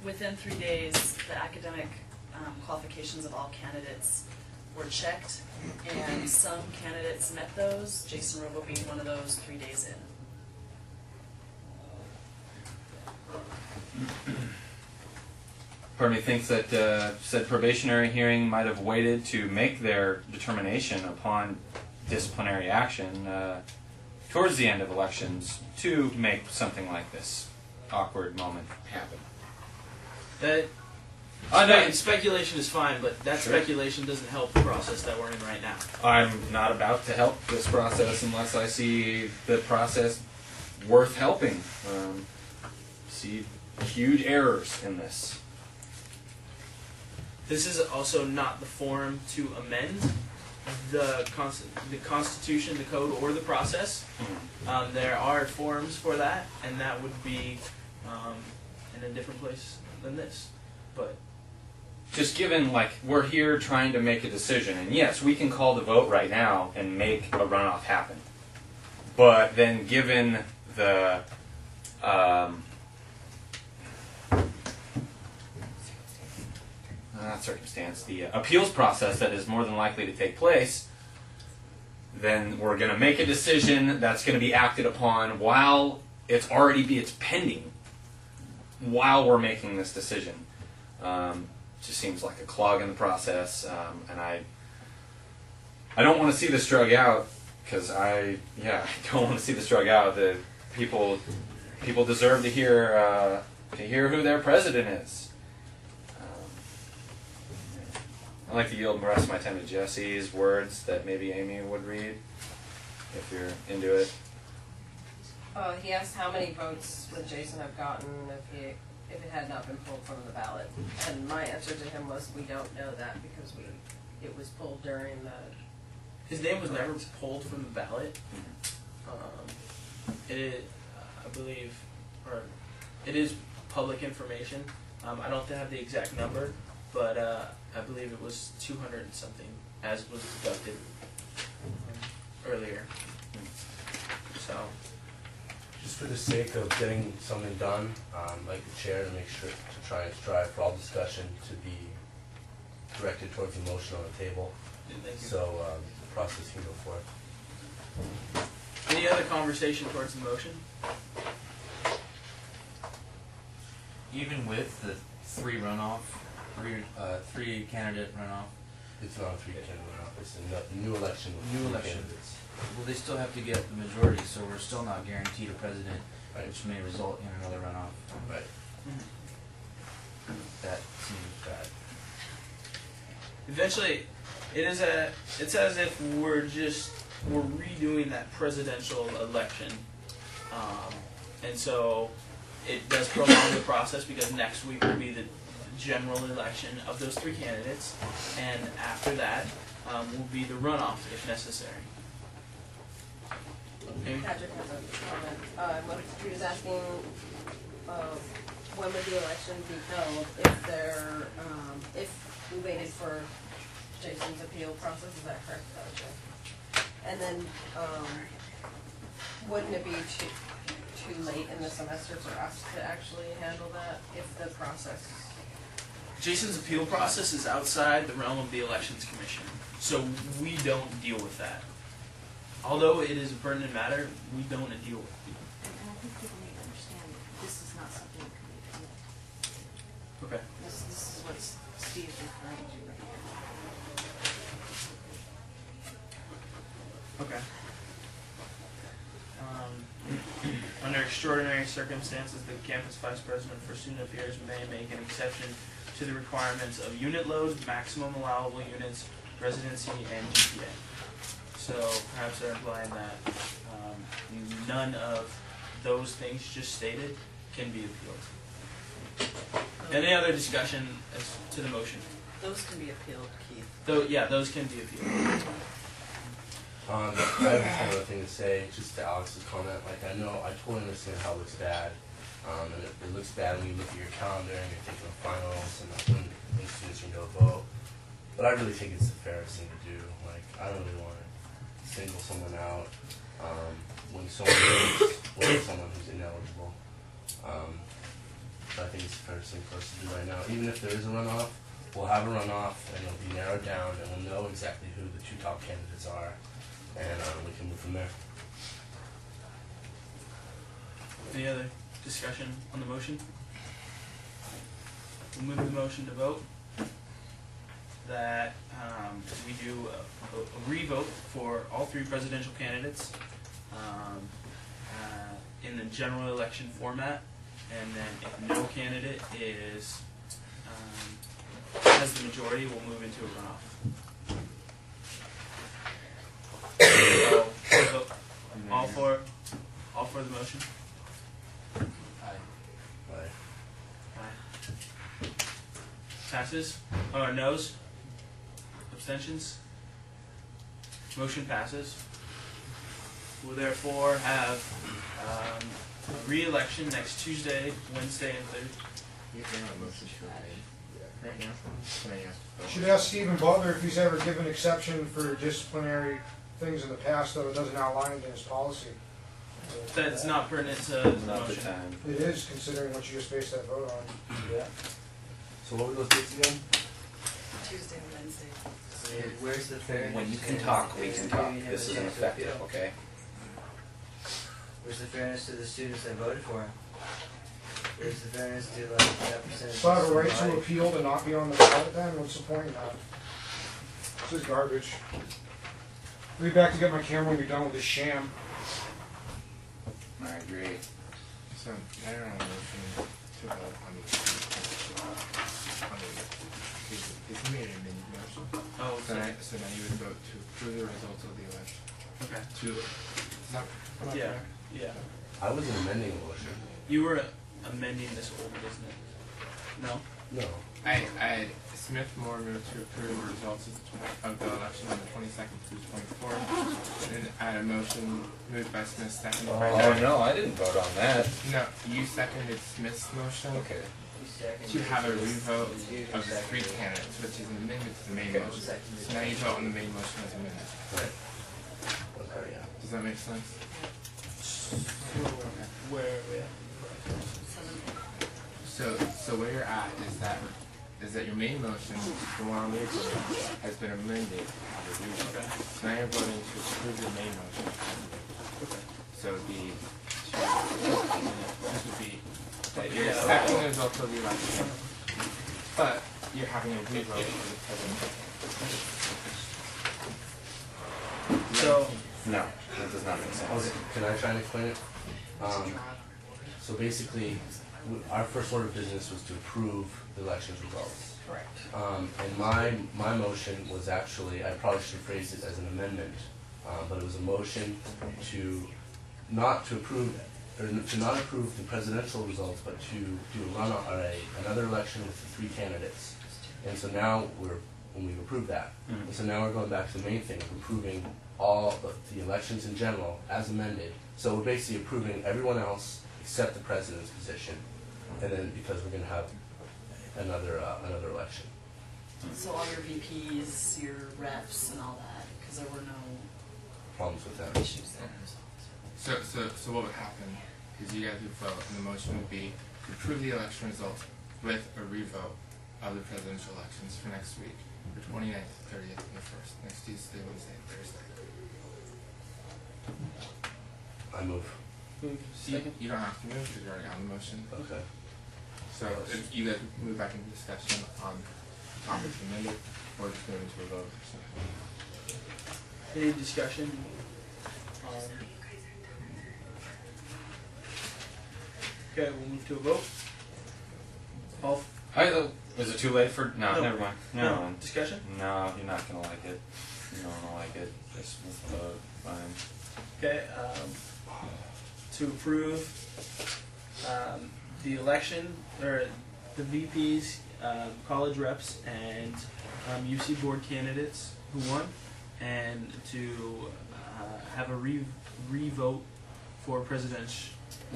Within 3 days, the academic qualifications of all candidates were checked, and some candidates met those, Jason Robo being one of those 3 days in. Part of me thinks that said probationary hearing might have waited to make their determination upon disciplinary action towards the end of elections to make something like this awkward moment happen. Speculation is fine, but that speculation doesn't help the process that we're in right now. I'm not about to help this process unless I see the process worth helping. See huge errors in this. This is also not the forum to amend the Constitution, the code, or the process. There are forums for that, and that would be in a different place than this. But just given, like, we're here trying to make a decision, and yes, we can call the vote right now and make a runoff happen. But then given the circumstance, the appeals process that is more than likely to take place, then we're going to make a decision that's going to be acted upon while it's pending, while we're making this decision. Just seems like a clog in the process, and I don't want to see this drug out, because I don't want to see this drug out. The people deserve to hear who their president is. I'd like to yield the rest of my time to Jesse's words that maybe Amy would read, if you're into it. He asked how many votes would Jason have gotten if it had not been pulled from the ballot. And my answer to him was, we don't know that because it was pulled during the... His name was never pulled from the ballot. It is, I believe, or it is public information. I don't have the exact number, but I believe it was 200 and something, as was deducted earlier. So, just for the sake of getting something done, I'd like the chair to make sure to try and strive for all discussion to be directed towards the motion on the table, so the process can go forth. Any other conversation towards the motion? Even with the three candidate runoff. It's not a three-candidate runoff. It's a new election with New three election. candidates. Well, they still have to get the majority, so we're still not guaranteed a president, Right. which may result in another runoff. Right. That seems bad. Eventually, it's as if we're redoing that presidential election, and so it does prolong the process because next week will be the general election of those three candidates, and after that will be the runoff if necessary. Patrick has a comment. He was asking when would the election be held if we waited for Jason's appeal process. Is that correct, Patrick? And then wouldn't it be too late in the semester for us to actually handle that if the process... Jason's appeal process is outside the realm of the Elections Commission, so we don't deal with that. Although it is a pertinent matter, we don't deal with it. And I think people need to understand that this is not something that can be commit. Okay. This is what Steve is referring to right here. Okay. extraordinary circumstances, the campus vice president for student affairs may make an exception to the requirements of unit load, maximum allowable units, residency, and GPA. So perhaps they're implying that none of those things just stated can be appealed. Any other discussion as to the motion? Those can be appealed, Keith. Those can be appealed. I have one other thing to say, just to Alex's comment. Like, I totally understand how it looks bad. And it looks bad when you look at your calendar and you're thinking of finals and when students are going to vote. But I really think it's the fairest thing to do. Like, I don't really want to single someone out when someone is someone who's ineligible. So I think it's the fairest thing for us to do right now. Even if there is a runoff, we'll have a runoff and it'll be narrowed down and we'll know exactly who the 2 top candidates are. And we can move from there. Any other discussion on the motion? We'll move the motion to vote that we do a re-vote for all 3 presidential candidates in the general election format, and then if no candidate has the majority, we'll move into a runoff. All for the motion? Aye. Aye. Passes? Or noes? Abstentions? Motion passes. We'll therefore have re-election next Tuesday, Wednesday, and Thursday. Right now? Can I ask? You should ask Stephen Butler if he's ever given exception for disciplinary things in the past, though it doesn't outline it in his policy. That's not pertinent to the Not the motion. time. It is, considering what you just based that vote on. Yeah. So what were those dates again? Tuesday and Wednesday. Where's the fairness? When you can talk, we can talk. This isn't effective, okay? Where's the fairness to the students that voted for him? Where's the fairness to like that percentage? So I have a right to appeal to not be on the ballot then? What's the point of that? This is garbage. I'll be back to get my camera when you're done with this sham. I agree. So, I don't know, motion to vote on the, it's made an amended motion. Oh, So now you would vote to approve the results of the election. okay. Is that correct? Yeah. I wasn't amending the motion. You were amending this old business. No? No. Smith Moore moved to approve the results of the election on the 22nd through 24th. And I had a motion moved by Smith, seconded by Oh no, I didn't vote on that. No, you seconded Smith's motion Okay. to have a revote of the 3 candidates, which is an amendment to the main Okay. motion. So now you vote on the main motion as amended. Right. Okay, yeah. Does that make sense? Where are we at? So where you're at is that your main motion, the one on the agenda, has been amended. Okay. So now you're voting to approve your main motion. Okay. So it would be this would be that you're accepting the results of the election, but you're having a revote for the president. So, No, that does not make sense. Okay, can I try and explain it? So basically, our first order of business was to approve the election's results. correct. And my motion was actually, I probably should have phrased it as an amendment, but it was a motion to not approve the presidential results, but to do a runoff or another election with the 3 candidates. And so now we've approved that. And so now we're going back to the main thing of approving all of the elections in general as amended. So we're basically approving everyone else except the president's position. And then because we're going to have another election. So all your VPs, your reps, and all that, because there were no Problems with them. issues there. So what would happen is you guys would vote, and the motion would be to approve the election results with a revote of the presidential elections for next week, the 29th, 30th, and the 1st, next Tuesday, Wednesday, and Thursday. I move. You don't have to move because you're already on the motion. Okay. So if you guys move back into discussion on topics amended, or just move into a vote. Any discussion? Okay, we'll move to a vote. All Is it too late for? No, No. never mind. No. discussion? No, you're not gonna like it. You're not gonna like it. Just vote. Fine. Okay, to approve the election, or the VPs, college reps, and UC board candidates who won, and to have a re-vote for presidential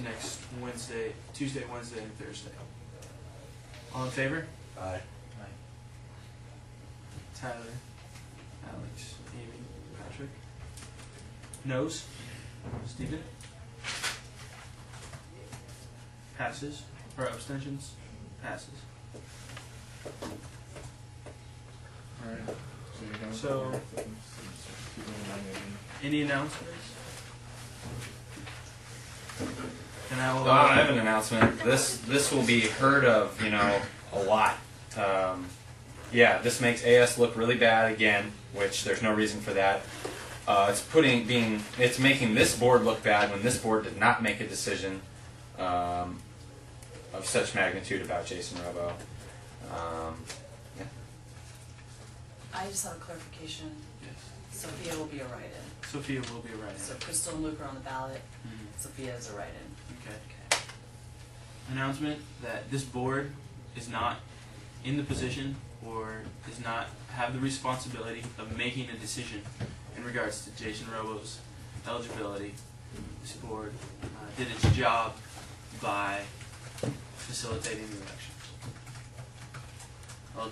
next Wednesday, Tuesday, Wednesday, and Thursday. All in favor? Aye. Tyler, Alex, Amy, Patrick. Noes? Stephen? Passes. Or abstentions? Passes. Alright. So you're done. So- People in my meeting. Any announcements? And I will. I have an announcement. This will be heard of, a lot. Yeah, this makes AS look really bad again, which there's no reason for that. It's making this board look bad when this board did not make a decision of such magnitude about Jason Robo. Yeah. I just have a clarification. Yes. Sophia will be a write-in. Sophia will be a write-in. So Crystal and Luke are on the ballot. Mhm. Sophia is a write-in. Okay. Announcement that this board is not in the position or does not have the responsibility of making a decision in regards to Jason Robo's eligibility. This board did its job by facilitating the election. I'll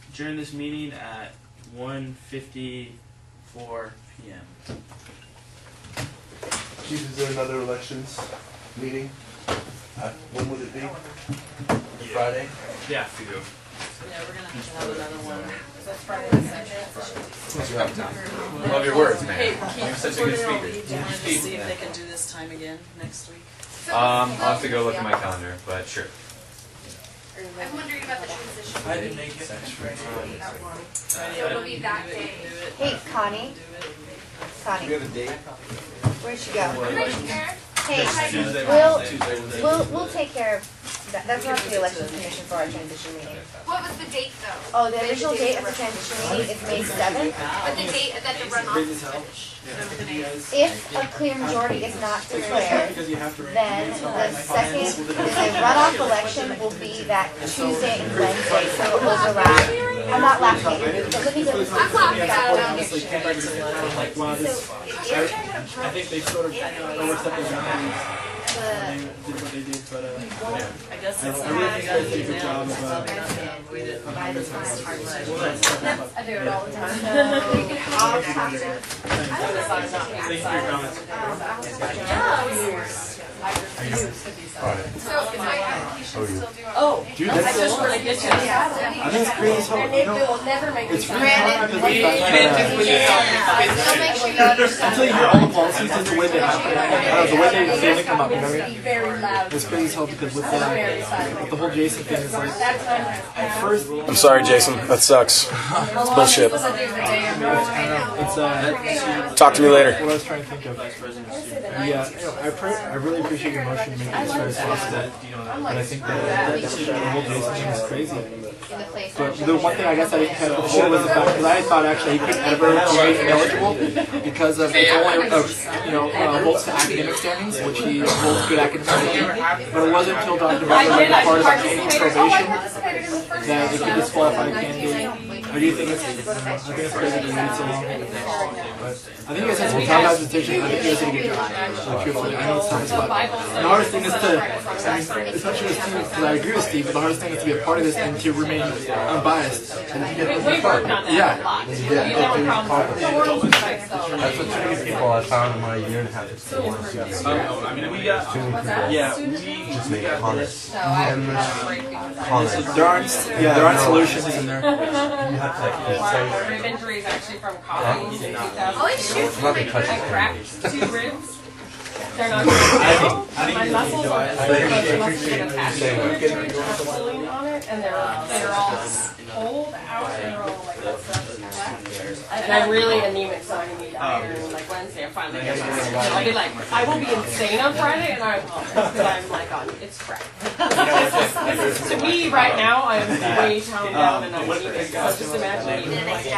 adjourn this meeting at 1:54 p.m. Chief, is there another elections meeting? When would it be? Friday? Yeah. Yeah, we're gonna have to have another one. Is that Friday the second? Love your words, man. Hey, You're Keith, such a we're good gonna, speaker. do you want to just see if they can do this time again next week? I'll have to go look at my calendar, but sure. I'm wondering about the transition. I didn't make it. So it'll be that day. Hey, Connie. Connie, We have a date. where'd she go? Right there. Hey, Tuesday, we'll take care of that. That's not the election commission for our transition meeting. What was the date though? Oh, the original date of the transition meeting is May 7th. But the date that the runoff Crazy was as hell. finished. Yeah. Remember the name? If a clear majority is not declared, Because you have to rank then the second, the runoff election will be that Tuesday and Wednesday, so it'll overlap. I'm not laughing, but let me go. I'm laughing at it. honestly can't recommend like wow this I think they sort of overstepped their boundaries when they did what they did, but I guess I it's really think they did a good job of probably not gonna avoid it. I do it all the time. I'll talk to her. thank you for your comments. So is my application still due on Oh, Dude, I that's just wanna get you. I think it's crazy as hell. You know, will never make it's me really hard because I'll make sure you understand. until you hear all the policies and the way they happen, the way they come up, you know what I mean? very loud. It's crazy as hell because with the whole Jason thing, it's like That's when at first. I'm sorry, Jason. That sucks. It's bullshit. It's Talk to me later. what I was trying to think of. Yeah, I really appreciate your motion to make this very possible. But I think that decision on the whole Jason thing is crazy. In the place. But the one thing I guess I didn't kind of before was the fact because I thought actually he couldn't ever be ineligible because of it's only holds to academic standings, which he holds good academic standings. But it wasn't until Dr. Butler was part of obtaining probation that it could disqualify a candidate. I do think it's crazy to wait so long. But I think you guys had some time hesitation. I think you guys did a good job. Like, truthfully, I know it's tough, but the hardest thing is to, especially with Steve, because I agree with Steve, but the hardest thing is to be a part of this and to remain unbiased. And if you get we worked on that a lot. That's what two people I found in my year and a half experience. We got, Just make comments. There aren't solutions in there. Rib injury is actually from coffee. Oh, shoot. Nothing touches I cracked 2 ribs. They're not my muscles are pulling on it, and they're all pulled out, and they're all like that stuff. And I'm really anemic, so I need iron. Like Wednesday, I finally get my. I'll be like, I will be insane on Friday, and I will, because I'm like on. It's it's crap. To me, right now, I'm way toned down and I'm leaving. So just imagine You did a nice like,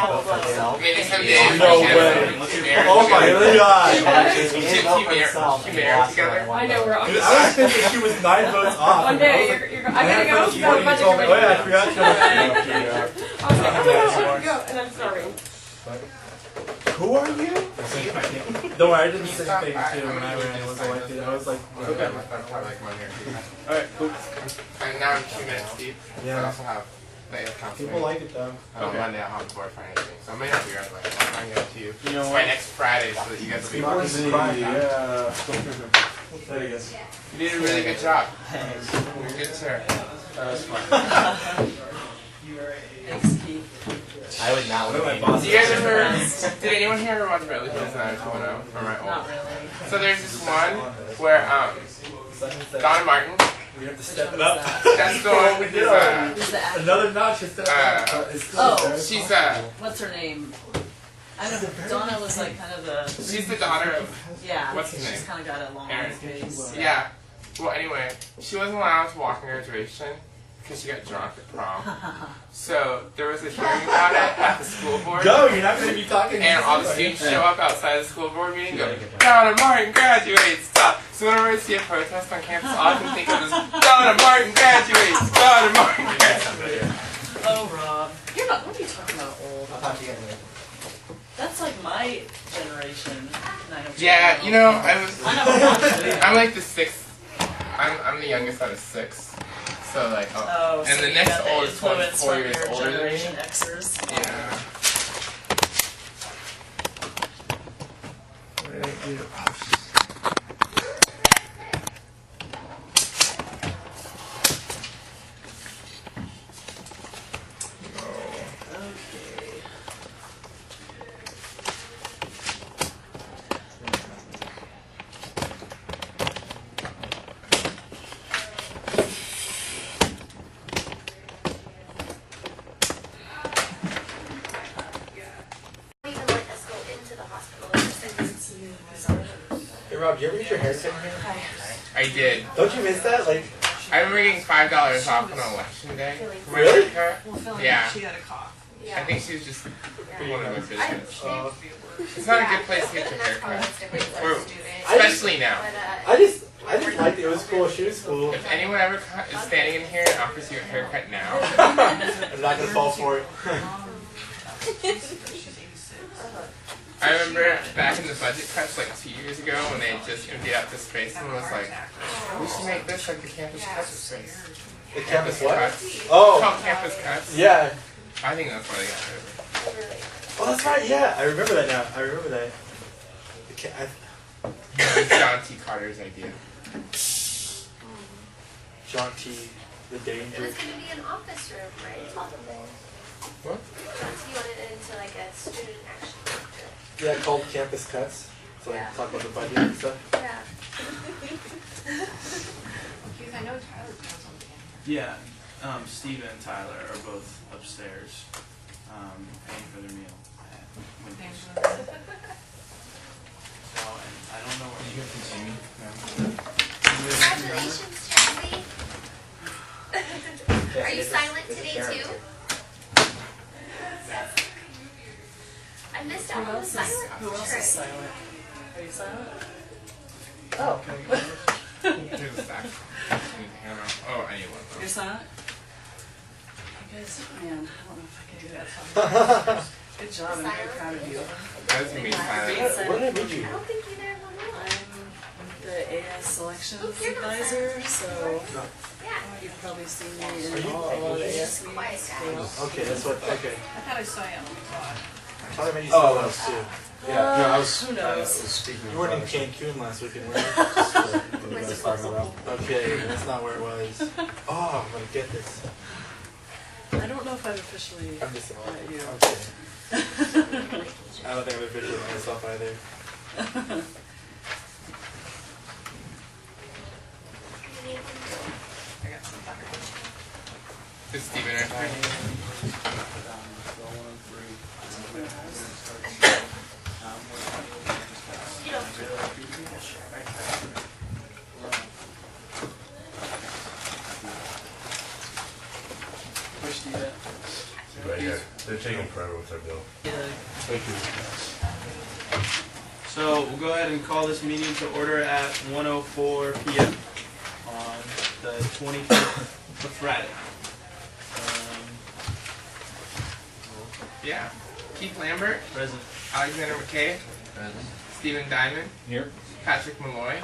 job. Maybe someday. No way. Oh my god. Team Air together. I know we're on. Dude, I was thinking she was 9 votes off. One day, I'm gonna go. So a bunch of Oh yeah, I forgot to. I was like, oh my gosh, I have to go, and I'm starving. Who are you? Don't worry, I did the same thing too when I ran. I was elected. I was like, okay. Alright, cool. And now I'm 2 minutes deep. Yeah. I also have the council. People like it though. On Monday I'll have the board for anything. So I may not be right away. I'll try and get it to you. You know by what? next Friday so that you guys will be People working. yeah. There you go. You did a really good job. You're a good sir. That was fun. Thanks, Keith. I would not want to be. Did you guys ever, did anyone here ever watch Beverly Hills 90210 from my old? Not really. So there's this one where Donna Martin, We have to step it up. that's the one with his, Who's the actor? Another notch is step up. It's still Oh. there. she's What's her name? I don't know. Donna was like kind of the. she's the daughter of, Yeah. What's his She's name? kind of got a long Aaron. face. yeah. Well anyway, she wasn't allowed to walk in graduation because she got drunk at prom. So there was a hearing about it at the school board. Go, you're not going to be talking. And all the students show up outside the school board meeting and go, Donna Martin graduates, stop. So whenever I see a protest on campus, all I can think of is, Donna Martin graduates, Donna Martin graduates. Oh, Rob. You're not. What are you talking about, old? I'll talk to you guys later. That's like my generation. Yeah, you know, I was, I never watched it. I'm like the 6th, I'm the youngest out of 6. So like, Oh, and so the you next got the oldest one's influence 4 from years your older than me. Generation Xers. Yeah. What did I do? Okay. Even let us go into the hospital. Hey Rob, do you ever get your hair cut in here? I did. Don't you miss that? Like, I remember getting $5 off on election day. for my Really? haircut. Yeah. She had a cough. I think she was just one of those I- business. It's not a good place to get your hair cut. Or, I especially now. I just liked it. It was cool. She was cool. If anyone ever is standing in here and offers you a haircut now, I'm not gonna fall for it. I remember back in the budget cuts like 2 years ago when they just emptied out this space and was like, we should make this like the campus cuts space. The campus what? Cuts. Oh. It's called campus cuts. Yeah. I think that's why they got rid of it. Oh, that's right. Yeah, I remember that now. I remember that. It was John T. Carter's idea. John T. The It Danger. was going to be an office room, right? What? John T. wanted it into like a student action center. Yeah, called Campus Cuts. So like Yeah. talk about the budget and stuff. Yeah. Keith, I know Tyler does something in here. Yeah, Steve and Tyler are both upstairs, paying for their meal at Winter's. So, and I don't know where you can continue. Congratulations, Jesse. Are you silent today too? I missed out on the silent Who else is trick. silent? Are you silent? Oh. Here's the stack. I need the hammer. Oh, I need one. You're silent? You guys, man, I don't know if I can do that. Good job, I'm very proud of you. That was gonna be silent. Where did I meet you? I don't think either of them will. I'm the AS selections advisor, so Yeah. you've probably seen me in a lot of AS meetings. Okay, that's what. Okay. I thought I saw you on the quad. I thought I met you somewhere else too. Yeah, no, I was. Who knows? I was speaking. You weren't in Cancun last weekend, were you? What you guys talking about? Okay, that's not where it was. Oh, I'm gonna get this. I don't know if I've officially I'm just. met you. Okay. I don't think I've officially met myself either. Is Steven right there? see that. Right here. They're taking forever with their bill. Thank you. So we'll go ahead and call this meeting to order at 1:04 p.m. on the 25th of Friday. Yeah. Keith Lambert, Present. Alexander McKay, Present. Stephen Diamond, Here. Patrick Malloy,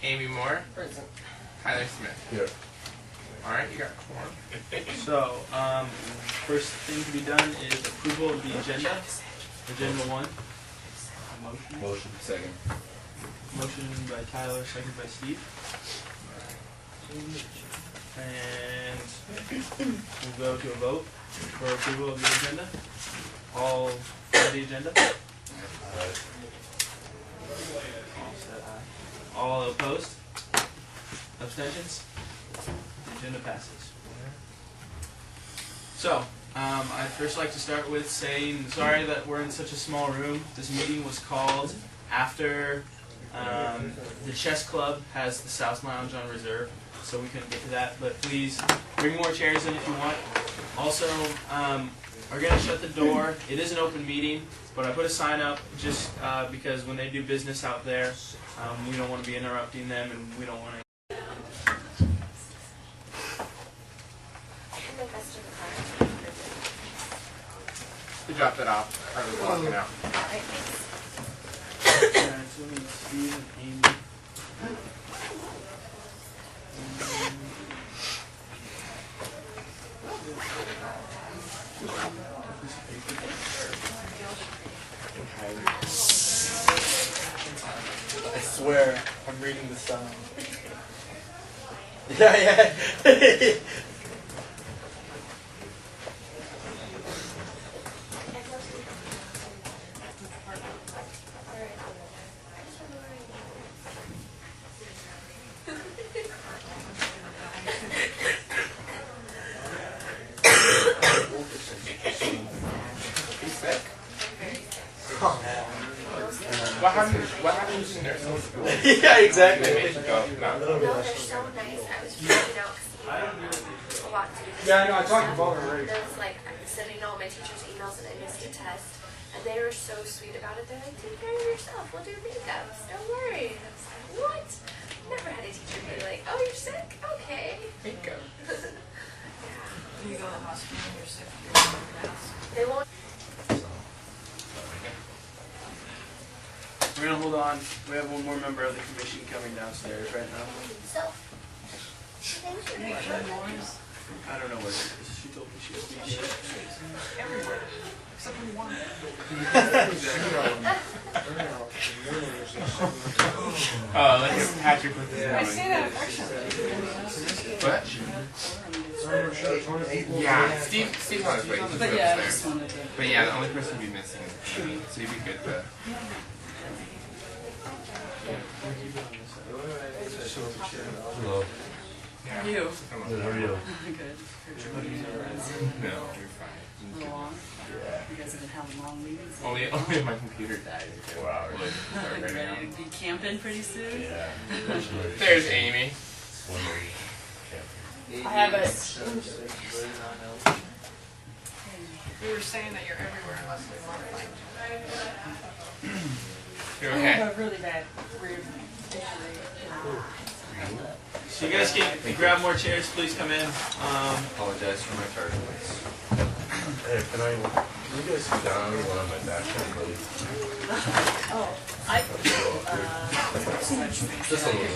Amy Moore, Present. Tyler Smith. Here. All right, you got a quorum. So, first thing to be done is approval of the agenda. Agenda 1. Motion. Motion. Second. Motion by Tyler, second by Steve. And we'll go to a vote for approval of the agenda. All for the agenda? All said aye. All opposed? Abstentions? The agenda passes. So, I'd first like to start with saying sorry that we're in such a small room. This meeting was called after the chess club has the South Lounge on reserve, so we couldn't get to that. But please bring more chairs in if you want. Also, we're going to shut the door. It is an open meeting, but I put a sign up just because when they do business out there, we don't want to be interrupting them, and we don't want to. You dropped it off. I was walking out. Alright, so we need Steve and Amy. I swear, I'm reading the sign. Yeah. What happened to nursing school? Yeah, exactly. They made you go. No. No, they're so nice. I was freaking out because a lot to do this. Yeah, I know, I talked about it already. There was like, I'm sending all my teachers emails and I missed a test. And they were so sweet about it. They're like, take care of yourself. We'll do makeups. Don't worry. And I was like, what? Never had a teacher be like, oh, you're sick? Okay. Makeup. Do you go to the hospital when you're sick? They won't. We're going to hold on. We have one more member of the commission coming downstairs right now. So, I don't know where she is. She told me she was being here. Everywhere, except for one. Oh, look at Patrick with his I see that affection. What? Yeah, Steve's on his way. He's But yeah, I upstairs. just wanted to. But yeah, the only person to be missing is Amy, so you'd be good to. Hello. Yeah. You. Come on. Good, how are you? Good. No, you're fine. A little long. You guys have been having long meetings. Only my computer died. Wow. Start right now. Ready to be camping pretty soon? Yeah. There's Amy. Swimming. I have it. We were saying that you're everywhere unless we want to find you. You I okay? have a really bad weird injury. So you guys can grab more chairs. Please come in. Apologize for my tardiness. Hey, can you guys sit down while I'm my back, please? Oh, Just a little.